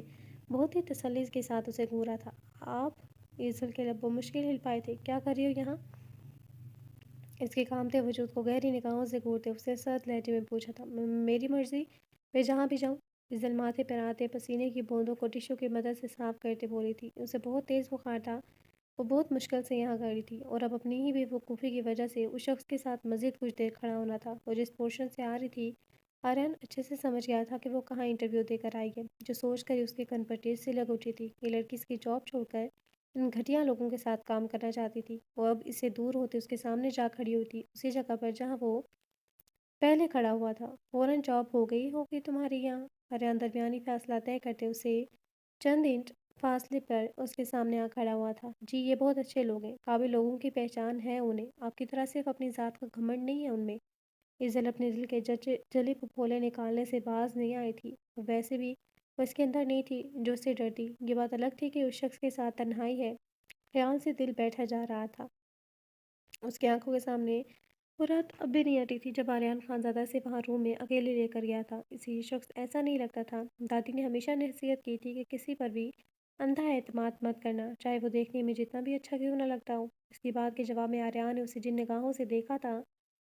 بہت ہی تسلی کے ساتھ اسے گھورا تھا۔ آپ؟ ایزل کے لب بمشکل ہل پائے تھے۔ کیا کر رہی ہو یہاں؟ اس کے کانپتے وجود کو گہری نگاہوں سے گھورتے اس نے سرد لہجے میں پوچھا تھا۔ میری مرضی، میں جہاں بھی جاؤں۔ ایزل ماتھے پر آتے پسینے کی بوندوں کو ٹشو کی مدد سے صاف کرتے بولی تھی۔ اسے بہت تیز بخار تھا، وہ بہت مشکل سے یہاں کھڑی تھی اور اب اپنی ہی بے وقوفی کی وجہ سے اس شخص کے ساتھ مزید کچھ دیر کھڑا ہونا تھا۔ وہ جس پورشن سے آ رہی تھی آریان اچھے سے سمجھ گیا تھا کہ وہ کہاں انٹرویو دے کر آئی ہے، جو سوچ کر ہی اس کے کن پر ٹیس سی لگ اٹھی تھی۔ یہ لڑکی اس کی جاب چھوڑ کر ان گھٹیا لوگوں کے ساتھ کام کرنا چاہتی تھی۔ وہ اب اس سے دور ہوتے اس کے سامنے جا کھڑی ہوئی تھی، اسی جگہ پر جہاں وہ پہلے کھڑا ہوا تھا۔ فوراً جاب ہو گئی ہوگی تمہاری یہاں؟ آریان درمیانی فاصلہ طے کرتے اسے چند انچ فاصلے پر اس کے سامنے آ کھڑا ہوا تھا۔ جی، یہ بہت اچھے لوگ ہیں، قابل لوگوں کی پہچان ہے انہیں، آپ کی طرح صرف اپنی ذات کا گھمنڈ نہیں ہے ان میں۔ ایزل اپنے دل کے جلی پھپھولے نکالنے سے باز نہیں آئی تھی۔ ویسے بھی وہ اس کے اندر نہیں تھی جو اس سے ڈرتی، یہ بات الگ تھی کہ اس شخص کے ساتھ تنہائی ہے۔ خیال سے دل بیٹھا جا رہا تھا۔ اس کی آنکھوں کے سامنے وہ رات اب بھی نہیں ہٹی تھی جب آریان خانزادہ سے وہاں روم میں اکیلے لے کر گیا تھا۔ یہ شخص ایسا نہیں لگتا تھا۔ دادی نے ہمیشہ نصیحت کی تھی کہ کسی پر بھی اندھا اعتماد مت کرنا، چاہے وہ دیکھنے میں جتنا بھی اچھا کیوں نہ لگتا ہو۔ اس کی بات کے جواب میں آریان نے اسے جن نگاہوں سے دیکھا تھا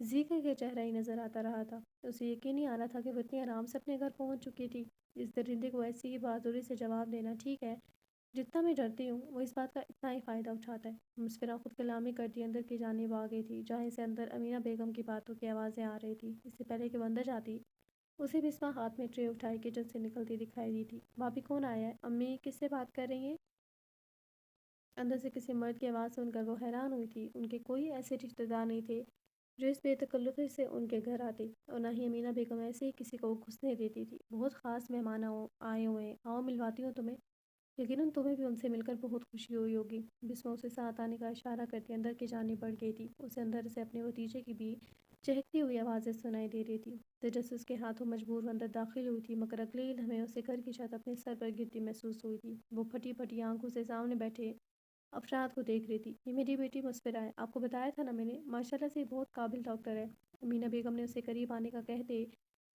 زیکا کا چہرہ ہی نظر آتا رہا تھا۔ اسے یقین نہیں آ رہا تھا کہ وہ اتنی آرام سے اپنے گھر پہنچ چکی تھی۔ اس درندے کو ایسی ہی بہادری سے جواب دینا ٹھیک ہے۔ جتنا میں ڈرتی ہوں وہ اس بات کا اتنا ہی فائدہ اٹھاتا ہے۔ مسفرہ خود کلامی کرتی اندر کی جانب آ گئی تھی، جہاں سے اندر امینہ بیگم کی باتوں کی آوازیں آ رہی تھی۔ اس سے پہلے کہ وہ اندر جاتی، اسے بسمہ ہاتھ میں ٹرے اٹھائے کچن سے نکلتی دکھائی دی تھی۔ بھابی کون آیا ہے؟ امی کس سے بات کر رہی ہیں؟ اندر سے کسی مرد کی آواز سن کر وہ حیران ہوئی تھی۔ ان کے کوئی ایسے رشتہ دار نہیں تھے جو اس بے تکلفی سے ان کے گھر آتے، اور نہ ہی امینہ بیگم ایسے ہی کسی کو گھسنے دیتی تھی۔ بہت خاص مہمان آئے ہوئے ہیں، آؤ ملواتی ہوں تمہیں۔ یقیناً تمہیں بھی ان سے مل کر بہت خوشی ہوئی ہوگی۔ بسمہ اسے ساتھ آنے کا اشارہ کرتی اندر کی جانب بڑھ گئی تھی۔ اسے اندر سے اپنے بھتیجے کی بھی چہکتی ہوئی آوازیں سنائی دے رہی تھی۔ تجسس کے ہاتھوں مجبور وہ اندر داخل ہوئی تھی، مگر اگلے ہی لمحے اسے گھر کی چھت اپنے سر پر گرتی محسوس ہوئی تھی۔ وہ پھٹی پھٹی آنکھوں سے سامنے بیٹھے افراد کو دیکھ رہی تھی۔ یہ میری بیٹی مسفرہ ہے، آپ کو بتایا تھا نا میں نے، ماشاءاللہ سے بہت قابل ڈاکٹر ہے۔ امینہ بیگم نے اسے قریب آنے کا کہتے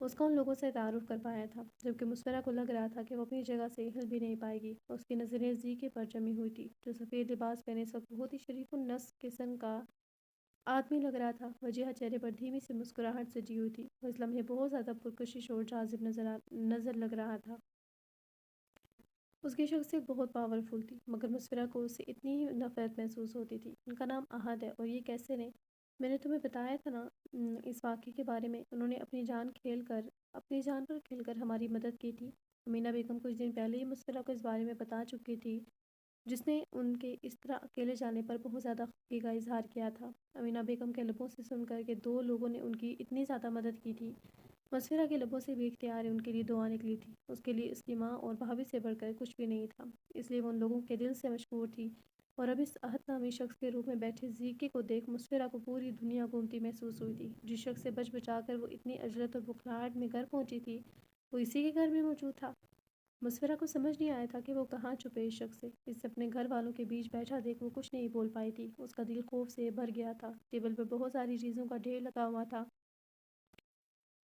اس کا ان لوگوں سے تعارف کروایا تھا، جبکہ مسفرہ کو لگ رہا تھا کہ وہ اپنی جگہ سے ہل بھی نہیں پائے گی۔ اس کی نظریں زیکے پر جمی ہوئی تھی، جو سفید لباس پہنے اس وقت بہت ہی شریف النفس قسم کا آدمی لگ رہا تھا۔ وجیہہ چہرے پر دھیمی سی مسکراہٹ سجی ہوئی تھی۔ وہ اس لمحے بہت زیادہ پرکشش اور جاذب نظر لگ رہا تھا۔ اس کی شخصیت بہت پاورفل تھی، مگر مسفرہ کو اس سے اتنی ہی نفرت محسوس ہوتی تھی۔ ان کا نام احد ہے، اور یہ کیسے نے؟ میں نے تمہیں بتایا تھا نا اس واقعے کے بارے میں، انہوں نے اپنی جان پر کھیل کر ہماری مدد کی تھی۔ امینہ بیگم کچھ دن پہلے ہی مسفرہ کو اس بارے میں بتا چکی تھی، جس نے ان کے اس طرح اکیلے جانے پر بہت زیادہ خفگی کا اظہار کیا تھا۔ امینہ بیگم کے لبوں سے سن کر کہ دو لوگوں نے ان کی اتنی زیادہ مدد کی تھی، مسفرہ کے لبوں سے بھی اختیار ان کے لیے دعا نکلی تھی۔ اس کے لیے اس کی ماں اور بھابھی سے بڑھ کر کچھ بھی نہیں تھا، اس لیے وہ ان لوگوں کے دل سے مشکور تھی۔ اور اب اس احد نامی شخص کے روپ میں بیٹھے زیکے کو دیکھ مسفرہ کو پوری دنیا گھومتی محسوس ہوئی تھی۔ جس شخص سے بچ بچا کر وہ اتنی عجلت اور بخلاہٹ میں گھر پہنچی تھی، وہ اسی کے گھر میں موجود تھا۔ مسفرہ کو سمجھ نہیں آیا تھا کہ وہ کہاں چھپے اس شخص سے۔ اسے اپنے گھر والوں کے بیچ بیٹھا دیکھ وہ کچھ نہیں بول پائی تھی۔ اس کا دل خوف سے بھر گیا تھا۔ ٹیبل پر بہت ساری چیزوں کا ڈھیر لگا ہوا تھا،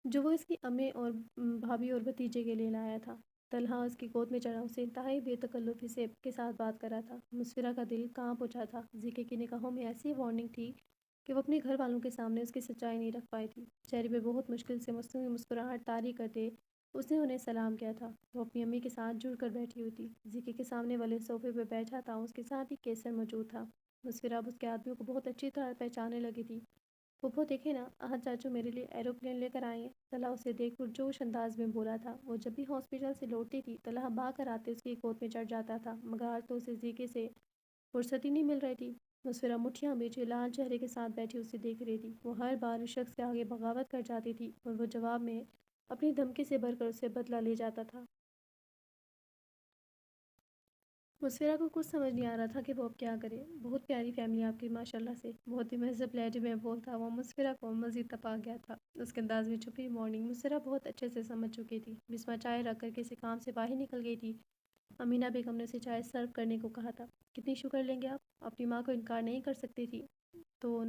جو وہ اس کی امی اور بھابھی اور بھتیجے کے لیے لایا تھا۔ طلحہ اس کی گود میں چڑھا اسے انتہائی بے تکلفی سے کے ساتھ بات کر رہا تھا۔ مسفرہ کا دل کانپ اٹھا تھا۔ زیکے کی نگاہوں میں ایسی وارننگ تھی کہ وہ اپنے گھر والوں کے سامنے اس کی سچائی نہیں رکھ پائی تھی۔ چہرے پہ بہت مشکل سے مصنوعی مسکراہٹ طاری کرتے اس نے انہیں سلام کیا تھا۔ وہ اپنی امی کے ساتھ جڑ کر بیٹھی ہوئی تھی۔ زیکے کے سامنے والے صوفے پہ بیٹھا تھا، اس کے ساتھ ہی کیسر موجود تھا۔ مسفرہ اب اس کے آدمیوں کو بہت اچھی طرح پہچاننے لگی تھی۔ پھوپھو دیکھے نا، احد چاچو میرے لیے ایروپلین لے کر آئے ہیں، طلحہ اسے دیکھ پرجوش انداز میں بولا تھا۔ وہ جب بھی ہاسپٹل سے لوٹتی تھی، طلحہ بھاگ کر آتے اس کی گود میں چڑھ جاتا تھا، مگر آج تو اسے زیکے سے فرصت ہی نہیں مل رہی تھی۔ مسفرہ مٹھیاں بیچے لال چہرے کے ساتھ بیٹھی اسے دیکھ رہی تھی۔ وہ ہر بار اس شخص کے آگے بغاوت کر جاتی تھی، اور وہ جواب میں اپنی دھمکی سے بھر کر اسے بدلہ لے جاتا تھا۔ مسفرہ کو کچھ سمجھ نہیں آ رہا تھا کہ وہ اب کیا کرے۔ بہت پیاری فیملی آپ کی ماشاءاللہ سے، بہت ہی مہذب لہجے میں بولتا وہ مسفرہ کو مزید تپا گیا تھا۔ اس کے انداز میں چھپی وارننگ مسفرہ بہت اچھے سے سمجھ چکی تھی۔ بسمہ چائے رکھ کر کسی کام سے باہر نکل گئی تھی۔ امینہ بیگم نے اسے چائے سرو کرنے کو کہا تھا۔ کتنی شکر لیں گے آپ، اپنی ماں کو انکار نہیں کر سکتی تھی، تو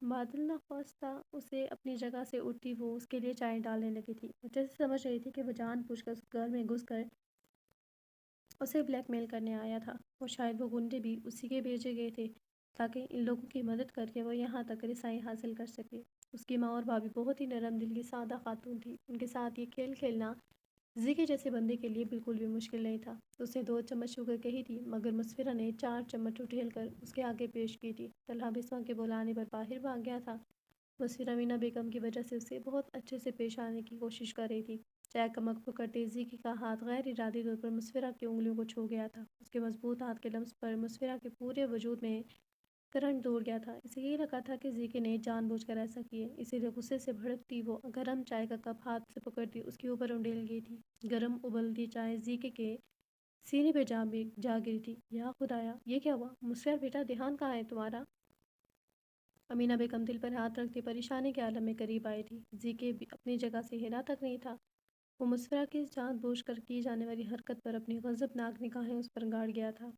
بادل نخواستہ اسے اپنی جگہ سے اٹھتی وہ اس کے لیے چائے ڈالنے لگی تھی۔ وہ جیسے سمجھ رہی تھی کہ وہ جان بوجھ کر اس گھر میں گھس کر اسے بلیک میل کرنے آیا تھا، اور شاید وہ گنڈے بھی اسی کے بھیجے گئے تھے تاکہ ان لوگوں کی مدد کر کے وہ یہاں تک رسائی حاصل کر سکے۔ اس کی ماں اور بھابھی بہت ہی نرم دل کی سادہ خاتون تھی۔ ان کے ساتھ یہ کھیل کھیلنا زیکے جیسے بندے کے لیے بالکل بھی مشکل نہیں تھا۔ اس نے 2 چمچ شوگر کہی تھی، مگر مسفرہ نے 4 چمچ اٹھیل کر اس کے آگے پیش کی تھی۔ طلحہ بسمہ کے بلانے پر باہر بھاگ گیا تھا۔ مسفرہ امینہ بیگم کی وجہ سے اسے بہت اچھے سے پیش آنے کی کوشش کر رہی تھی۔ چائے کا مگ پکڑتے زیکے کا ہاتھ غیر ارادی طور پر مسفرہ کی انگلیوں کو چھو گیا تھا۔ اس کے مضبوط ہاتھ کے لمس پر مسفرہ کے پورے وجود میں کرنٹ دوڑ گیا تھا۔ اسے یہ لگا تھا کہ زیکے نے جان بوجھ کر ایسا کیا ہے، اسی لیے غصے سے بھڑکتی وہ گرم چائے کا کپ ہاتھ سے پکڑتی اس کے اوپر انڈیل گئی تھی۔ گرم ابلتی چائے زیکے کے سینے پہ جا گری تھی۔ یا خدایا، یہ کیا ہوا؟ مسفر بیٹا، دھیان کہاں ہے تمہارا؟ امینہ بیگم دل پر ہاتھ رکھتے پریشانی کے عالم میں قریب آئی تھی۔ زیکے بھی اپنی جگہ سے ہلا تک نہیں تھا۔ وہ مسفرہ کی جان بوجھ کر کی جانے والی حرکت پر اپنی غضبناک نگاہیں اس پر گاڑ گیا تھا۔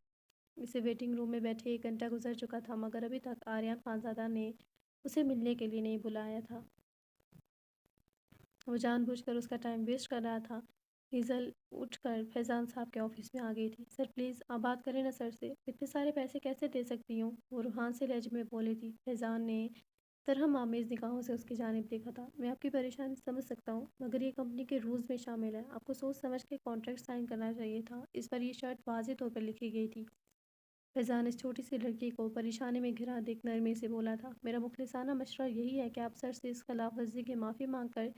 اسے ویٹنگ روم میں بیٹھے 1 گھنٹہ گزر چکا تھا، مگر ابھی تک آریان خانزادہ نے اسے ملنے کے لیے نہیں بلایا تھا۔ وہ جان بوجھ کر اس کا ٹائم ویسٹ کر رہا تھا۔ ہیزل اٹھ کر فیضان صاحب کے آفس میں آ گئی تھی۔ سر پلیز آپ بات کریں نا سر سے، اتنے سارے پیسے کیسے دے سکتی ہوں؟ وہ روحان سے لہجے میں بولی تھی۔ فیضان نے ترہم آمیز نگاہوں سے اس کی جانب دیکھا تھا۔ میں آپ کی پریشانی سمجھ سکتا ہوں، مگر یہ کمپنی کے رولز میں شامل ہے، آپ کو سوچ سمجھ کے کانٹریکٹ سائن کرنا چاہیے تھا۔ اس پر یہ شرط واضح طور پر لکھی گئی تھی۔ فیضان اس چھوٹی سی لڑکی کو پریشانی میں گھرا دیکھ نرمی سے بولا تھا۔ میرا مخلصانہ مشورہ یہی ہے کہ آپ سر سے اس خلاف ورزی کی معافی مانگ کر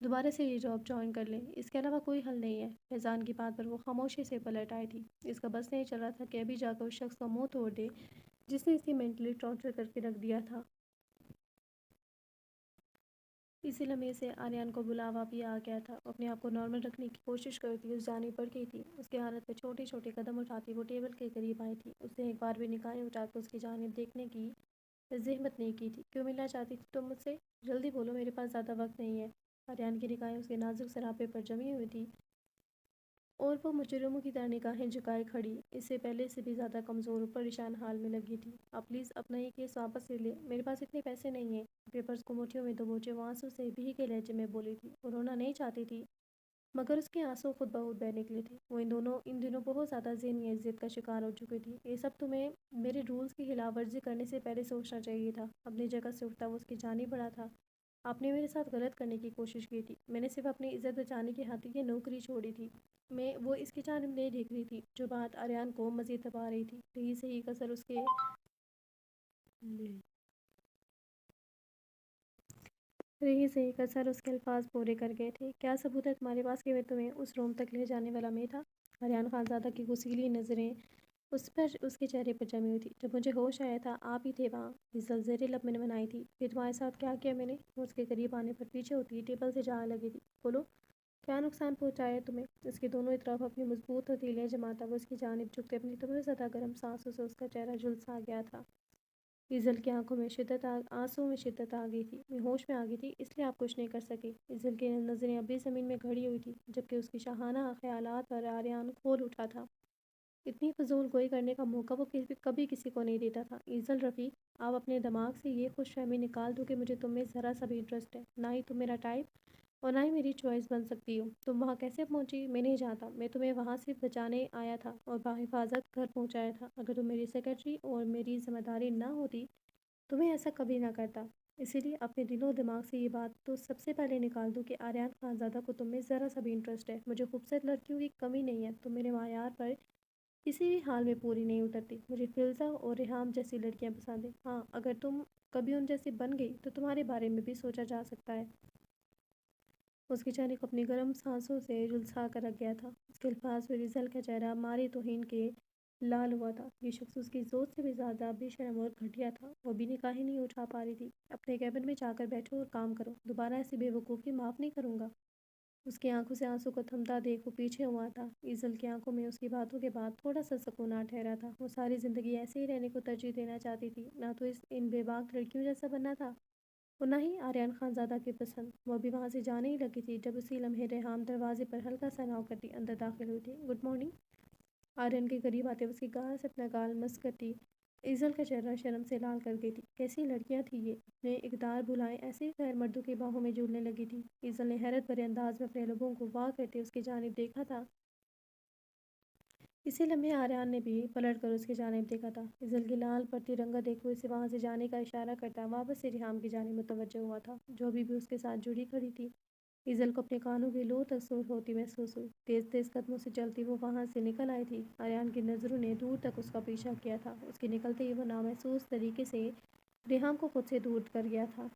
دوبارہ سے یہ جاب جوائن کر لیں، اس کے علاوہ کوئی حل نہیں ہے۔ فیضان کی بات پر وہ خاموشی سے پلٹ آئی تھی۔ اس کا بس نہیں چل رہا تھا کہ ابھی جا کر اس شخص کا منہ توڑ دے جس نے اسے مینٹلی ٹارچر کر کے رکھ دیا تھا۔ اسی لمحے سے آریان کو بلاوا بھی آ گیا تھا۔ اپنے آپ کو نارمل رکھنے کی کوشش کرتی اس جانب بڑھ گئی تھی۔ اس کی حالت پہ چھوٹے چھوٹے قدم اٹھاتی وہ ٹیبل کے قریب آئی تھی۔ اس نے ایک بار بھی نگاہیں اٹھا کر اس کی جانب دیکھنے کی زحمت نہیں کی تھی۔ کیوں ملنا چاہتی تھی تم مجھ سے؟ جلدی بولو، میرے پاس زیادہ وقت نہیں ہے۔ آریان کی نگاہیں اس کے نازک سراپے پر جمی ہوئی تھی اور وہ مجرموں کی طرح نگاہیں جھکائے کھڑی، اس سے پہلے سے بھی زیادہ کمزور اور پریشان حال میں لگی تھی۔ آپ پلیز اپنا یہ کیس واپس لے لیں، میرے پاس اتنے پیسے نہیں ہیں۔ پیپرز کو مٹھیوں میں دبوچے وہ آنسو سے بھیگے لہجے میں بولی تھی۔ وہ رونا نہیں چاہتی تھی، مگر اس کے آنسو خود بخود بہہ نکلے تھے۔ وہ ان دنوں بہت زیادہ ذہنی اذیت کا شکار ہو چکی تھی۔ یہ سب تمہیں میرے رولز کی خلاف ورزی کرنے سے پہلے سوچنا چاہیے تھا۔ اپنی جگہ سے اٹھتا وہ اس کی جانب بڑھا تھا۔ آپ نے میرے ساتھ غلط کرنے کی کوشش کی تھی، میں نے صرف اپنی عزت بچانے کی خاطر یہ نوکری چھوڑی تھی۔ وہ اس کی جانب نہیں دیکھ رہی تھی، جو بات آریان کو مزید دبا رہی تھی۔ رہی صحیح کسر اس کے رہی صحیح کسر اس کے الفاظ پورے کر گئے تھے۔ کیا ثبوت ہے تمہارے پاس کہ میں تمہیں اس روم تک لے جانے والا میں تھا؟ آریان خانزادہ کی غسیلی نظریں اس کے چہرے پر جمی ہوئی تھی۔ جب مجھے ہوش آیا تھا آپ ہی تھے وہاں، حصل زیر لب میں نے بنائی تھی۔ پھر تمہارے ساتھ کیا کیا میں نے؟ وہ اس کے قریب آنے پر پیچھے ہوتی ٹیبل سے جانے لگی تھی۔ بولو، کیا نقصان پہنچایا تمہیں؟ اس کے دونوں اطراف اپنی مضبوط ہتھیلیاں جماتا وہ اس کی جانب جھکتے اپنی طویل زدہ گرم سانسوں سے اس کا چہرہ جھلسا گیا تھا۔ ایزل کی آنکھوں میں آنسوں میں شدت آ گئی تھی۔ میں ہوش میں آ گئی تھی، اس لیے آپ کچھ نہیں کر سکے۔ ایزل کی نظریں اب بھی زمین میں کھڑی ہوئی تھی، جبکہ اس کی شاہانہ خیالات پر آریان کھول اٹھا تھا۔ اتنی فضول گوئی کرنے کا موقع وہ کبھی کسی کو نہیں دیتا تھا۔ ایزل رفیق، آپ اپنے دماغ سے یہ خوش فہمی نکال دو کہ مجھے تم میں ذرا سا بھی انٹرسٹ ہے، نہ ہی تم میرا ٹائپ اور نہ ہی میری چوائس بن سکتی ہو۔ تم وہاں کیسے پہنچی میں نہیں جانتا، میں تمہیں وہاں صرف بچانے آیا تھا اور بحفاظت گھر پہنچایا تھا۔ اگر تم میری سیکرٹری اور میری ذمہ داری نہ ہوتی تو میں ایسا کبھی نہ کرتا۔ اسی لیے اپنے دل و دماغ سے یہ بات تو سب سے پہلے نکال دو کہ آریان خانزادہ کو تم میں ذرا سا بھی انٹرسٹ ہے۔ مجھے خوبصورت لڑکیوں کی کمی نہیں ہے، تم میرے معیار پر کسی بھی حال میں پوری نہیں اترتی۔ مجھے فلزہ اور ریحام جیسی لڑکیاں پسند ہیں۔ ہاں، اگر تم کبھی ان جیسی بن گئی تو تمہارے بارے میں بھی سوچا جا سکتا ہے۔ اس کی چہرے کو اپنی گرم سانسوں سے جھلسا کر رکھ گیا تھا۔ اس کے الفاظ پر ایزل کا چہرہ ماری توہین کے لال ہوا تھا۔ یہ شخص اس کی ذات سے بھی زیادہ بے شرم اور گھٹیا تھا۔ وہ بھی نگاہیں نہیں اٹھا پا رہی تھی۔ اپنے کیبن میں جا کر بیٹھو اور کام کرو، دوبارہ ایسی بے وقوفی معاف نہیں کروں گا۔ اس کی آنکھوں سے آنسوں کو تھمتا دیکھ وہ پیچھے ہوا تھا۔ ایزل کی آنکھوں میں اس کی باتوں کے بعد تھوڑا سا سکون آ ٹھہرا تھا۔ وہ ساری زندگی ایسے ہی رہنے کو ترجیح دینا چاہتی تھی، نہ تو ان بے باک لڑکیوں جیسا بننا تھا اور نہ ہی آریان خانزادہ کی پسند۔ وہ ابھی وہاں سے جانے ہی لگی تھی جب اسی لمحے ریحام دروازے پر ہلکا سا ناؤ کرتی اندر داخل ہوئی تھی۔ Good morning. آریان کے قریب آتے اس کی گال سے اپنا گال مس کرتی ایزل کا چہرہ شرم سے لال کر گئی تھی۔ کیسی لڑکیاں تھیں یہ، اپنے اقدار بھلائے ایسے ہی غیر مردوں کی باہوں میں جھولنے لگی تھی۔ ایزل نے حیرت بھرے انداز میں اپنے لبوں کو واہ کرتے اس کی جانب دیکھا تھا۔ اسی لمحے آریان نے بھی پلٹ کر اس کی جانب دیکھا تھا۔ ایزل کی لال پڑتی رنگت دیکھ وہ اسے وہاں سے جانے کا اشارہ کرتا واپس سے ریحام کی جانب متوجہ ہوا تھا، جو ابھی بھی اس کے ساتھ جڑی کھڑی تھی۔ ایزل کو اپنے کانوں کی لو تک سور ہوتی محسوس ہوئی۔ تیز تیز قدموں سے چلتی وہ وہاں سے نکل آئی تھی۔ آریان کی نظروں نے دور تک اس کا پیچھا کیا تھا۔ اس کے نکلتے ہی وہ نامحسوس طریقے سے ریحام کو خود سے دور کر گیا تھا۔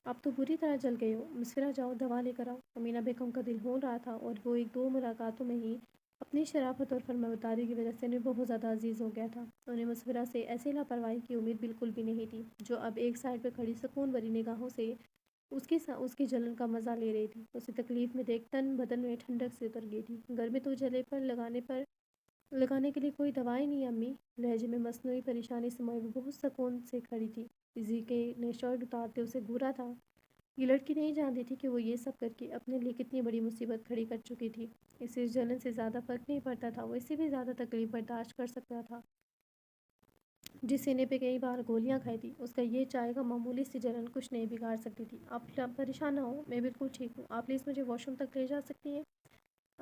اب تو بری طرح جل گئی ہو، مسفرہ جاؤ دوا لے کر آؤ۔ امینہ بیگم کا دل ہول رہا تھا اور وہ ایک دو ملاقاتوں میں ہی اپنی شرافت اور فرمانبرداری کی وجہ سے انہیں بہت زیادہ عزیز ہو گیا تھا۔ انہیں مسفرہ سے ایسی لاپرواہی کی امید بالکل بھی نہیں تھی، جو اب ایک سائڈ پر کھڑی سکون بھری نگاہوں سے اس کی جلن کا مزہ لے رہی تھی۔ اسے تکلیف میں دیکھ تن بدن میں ٹھنڈک سے اتر گئی تھی۔ گھر میں تو جلے پر لگانے کے لیے کوئی دوائی نہیں امی، لہجے میں مصنوعی پریشانی سمائی وہ بہت سکون سے کھڑی تھی۔ ایزی کے نے شرٹ اتارتے اسے گھورا تھا۔ یہ لڑکی نہیں جانتی تھی کہ وہ یہ سب کر کے اپنے لیے کتنی بڑی مصیبت کھڑی کر چکی تھی۔ اسے جلن سے زیادہ فرق نہیں پڑتا تھا، وہ اس سے بھی زیادہ تکلیف برداشت کر سکتا تھا۔ جس سینے پہ کئی بار گولیاں کھائی تھی، اس کا یہ چائے کا معمولی سی جلن کچھ نہیں بگاڑ سکتی تھی۔ آپ پریشان نہ ہو، میں بالکل ٹھیک ہوں۔ آپ پلیز مجھے واش روم تک لے جا سکتی ہیں؟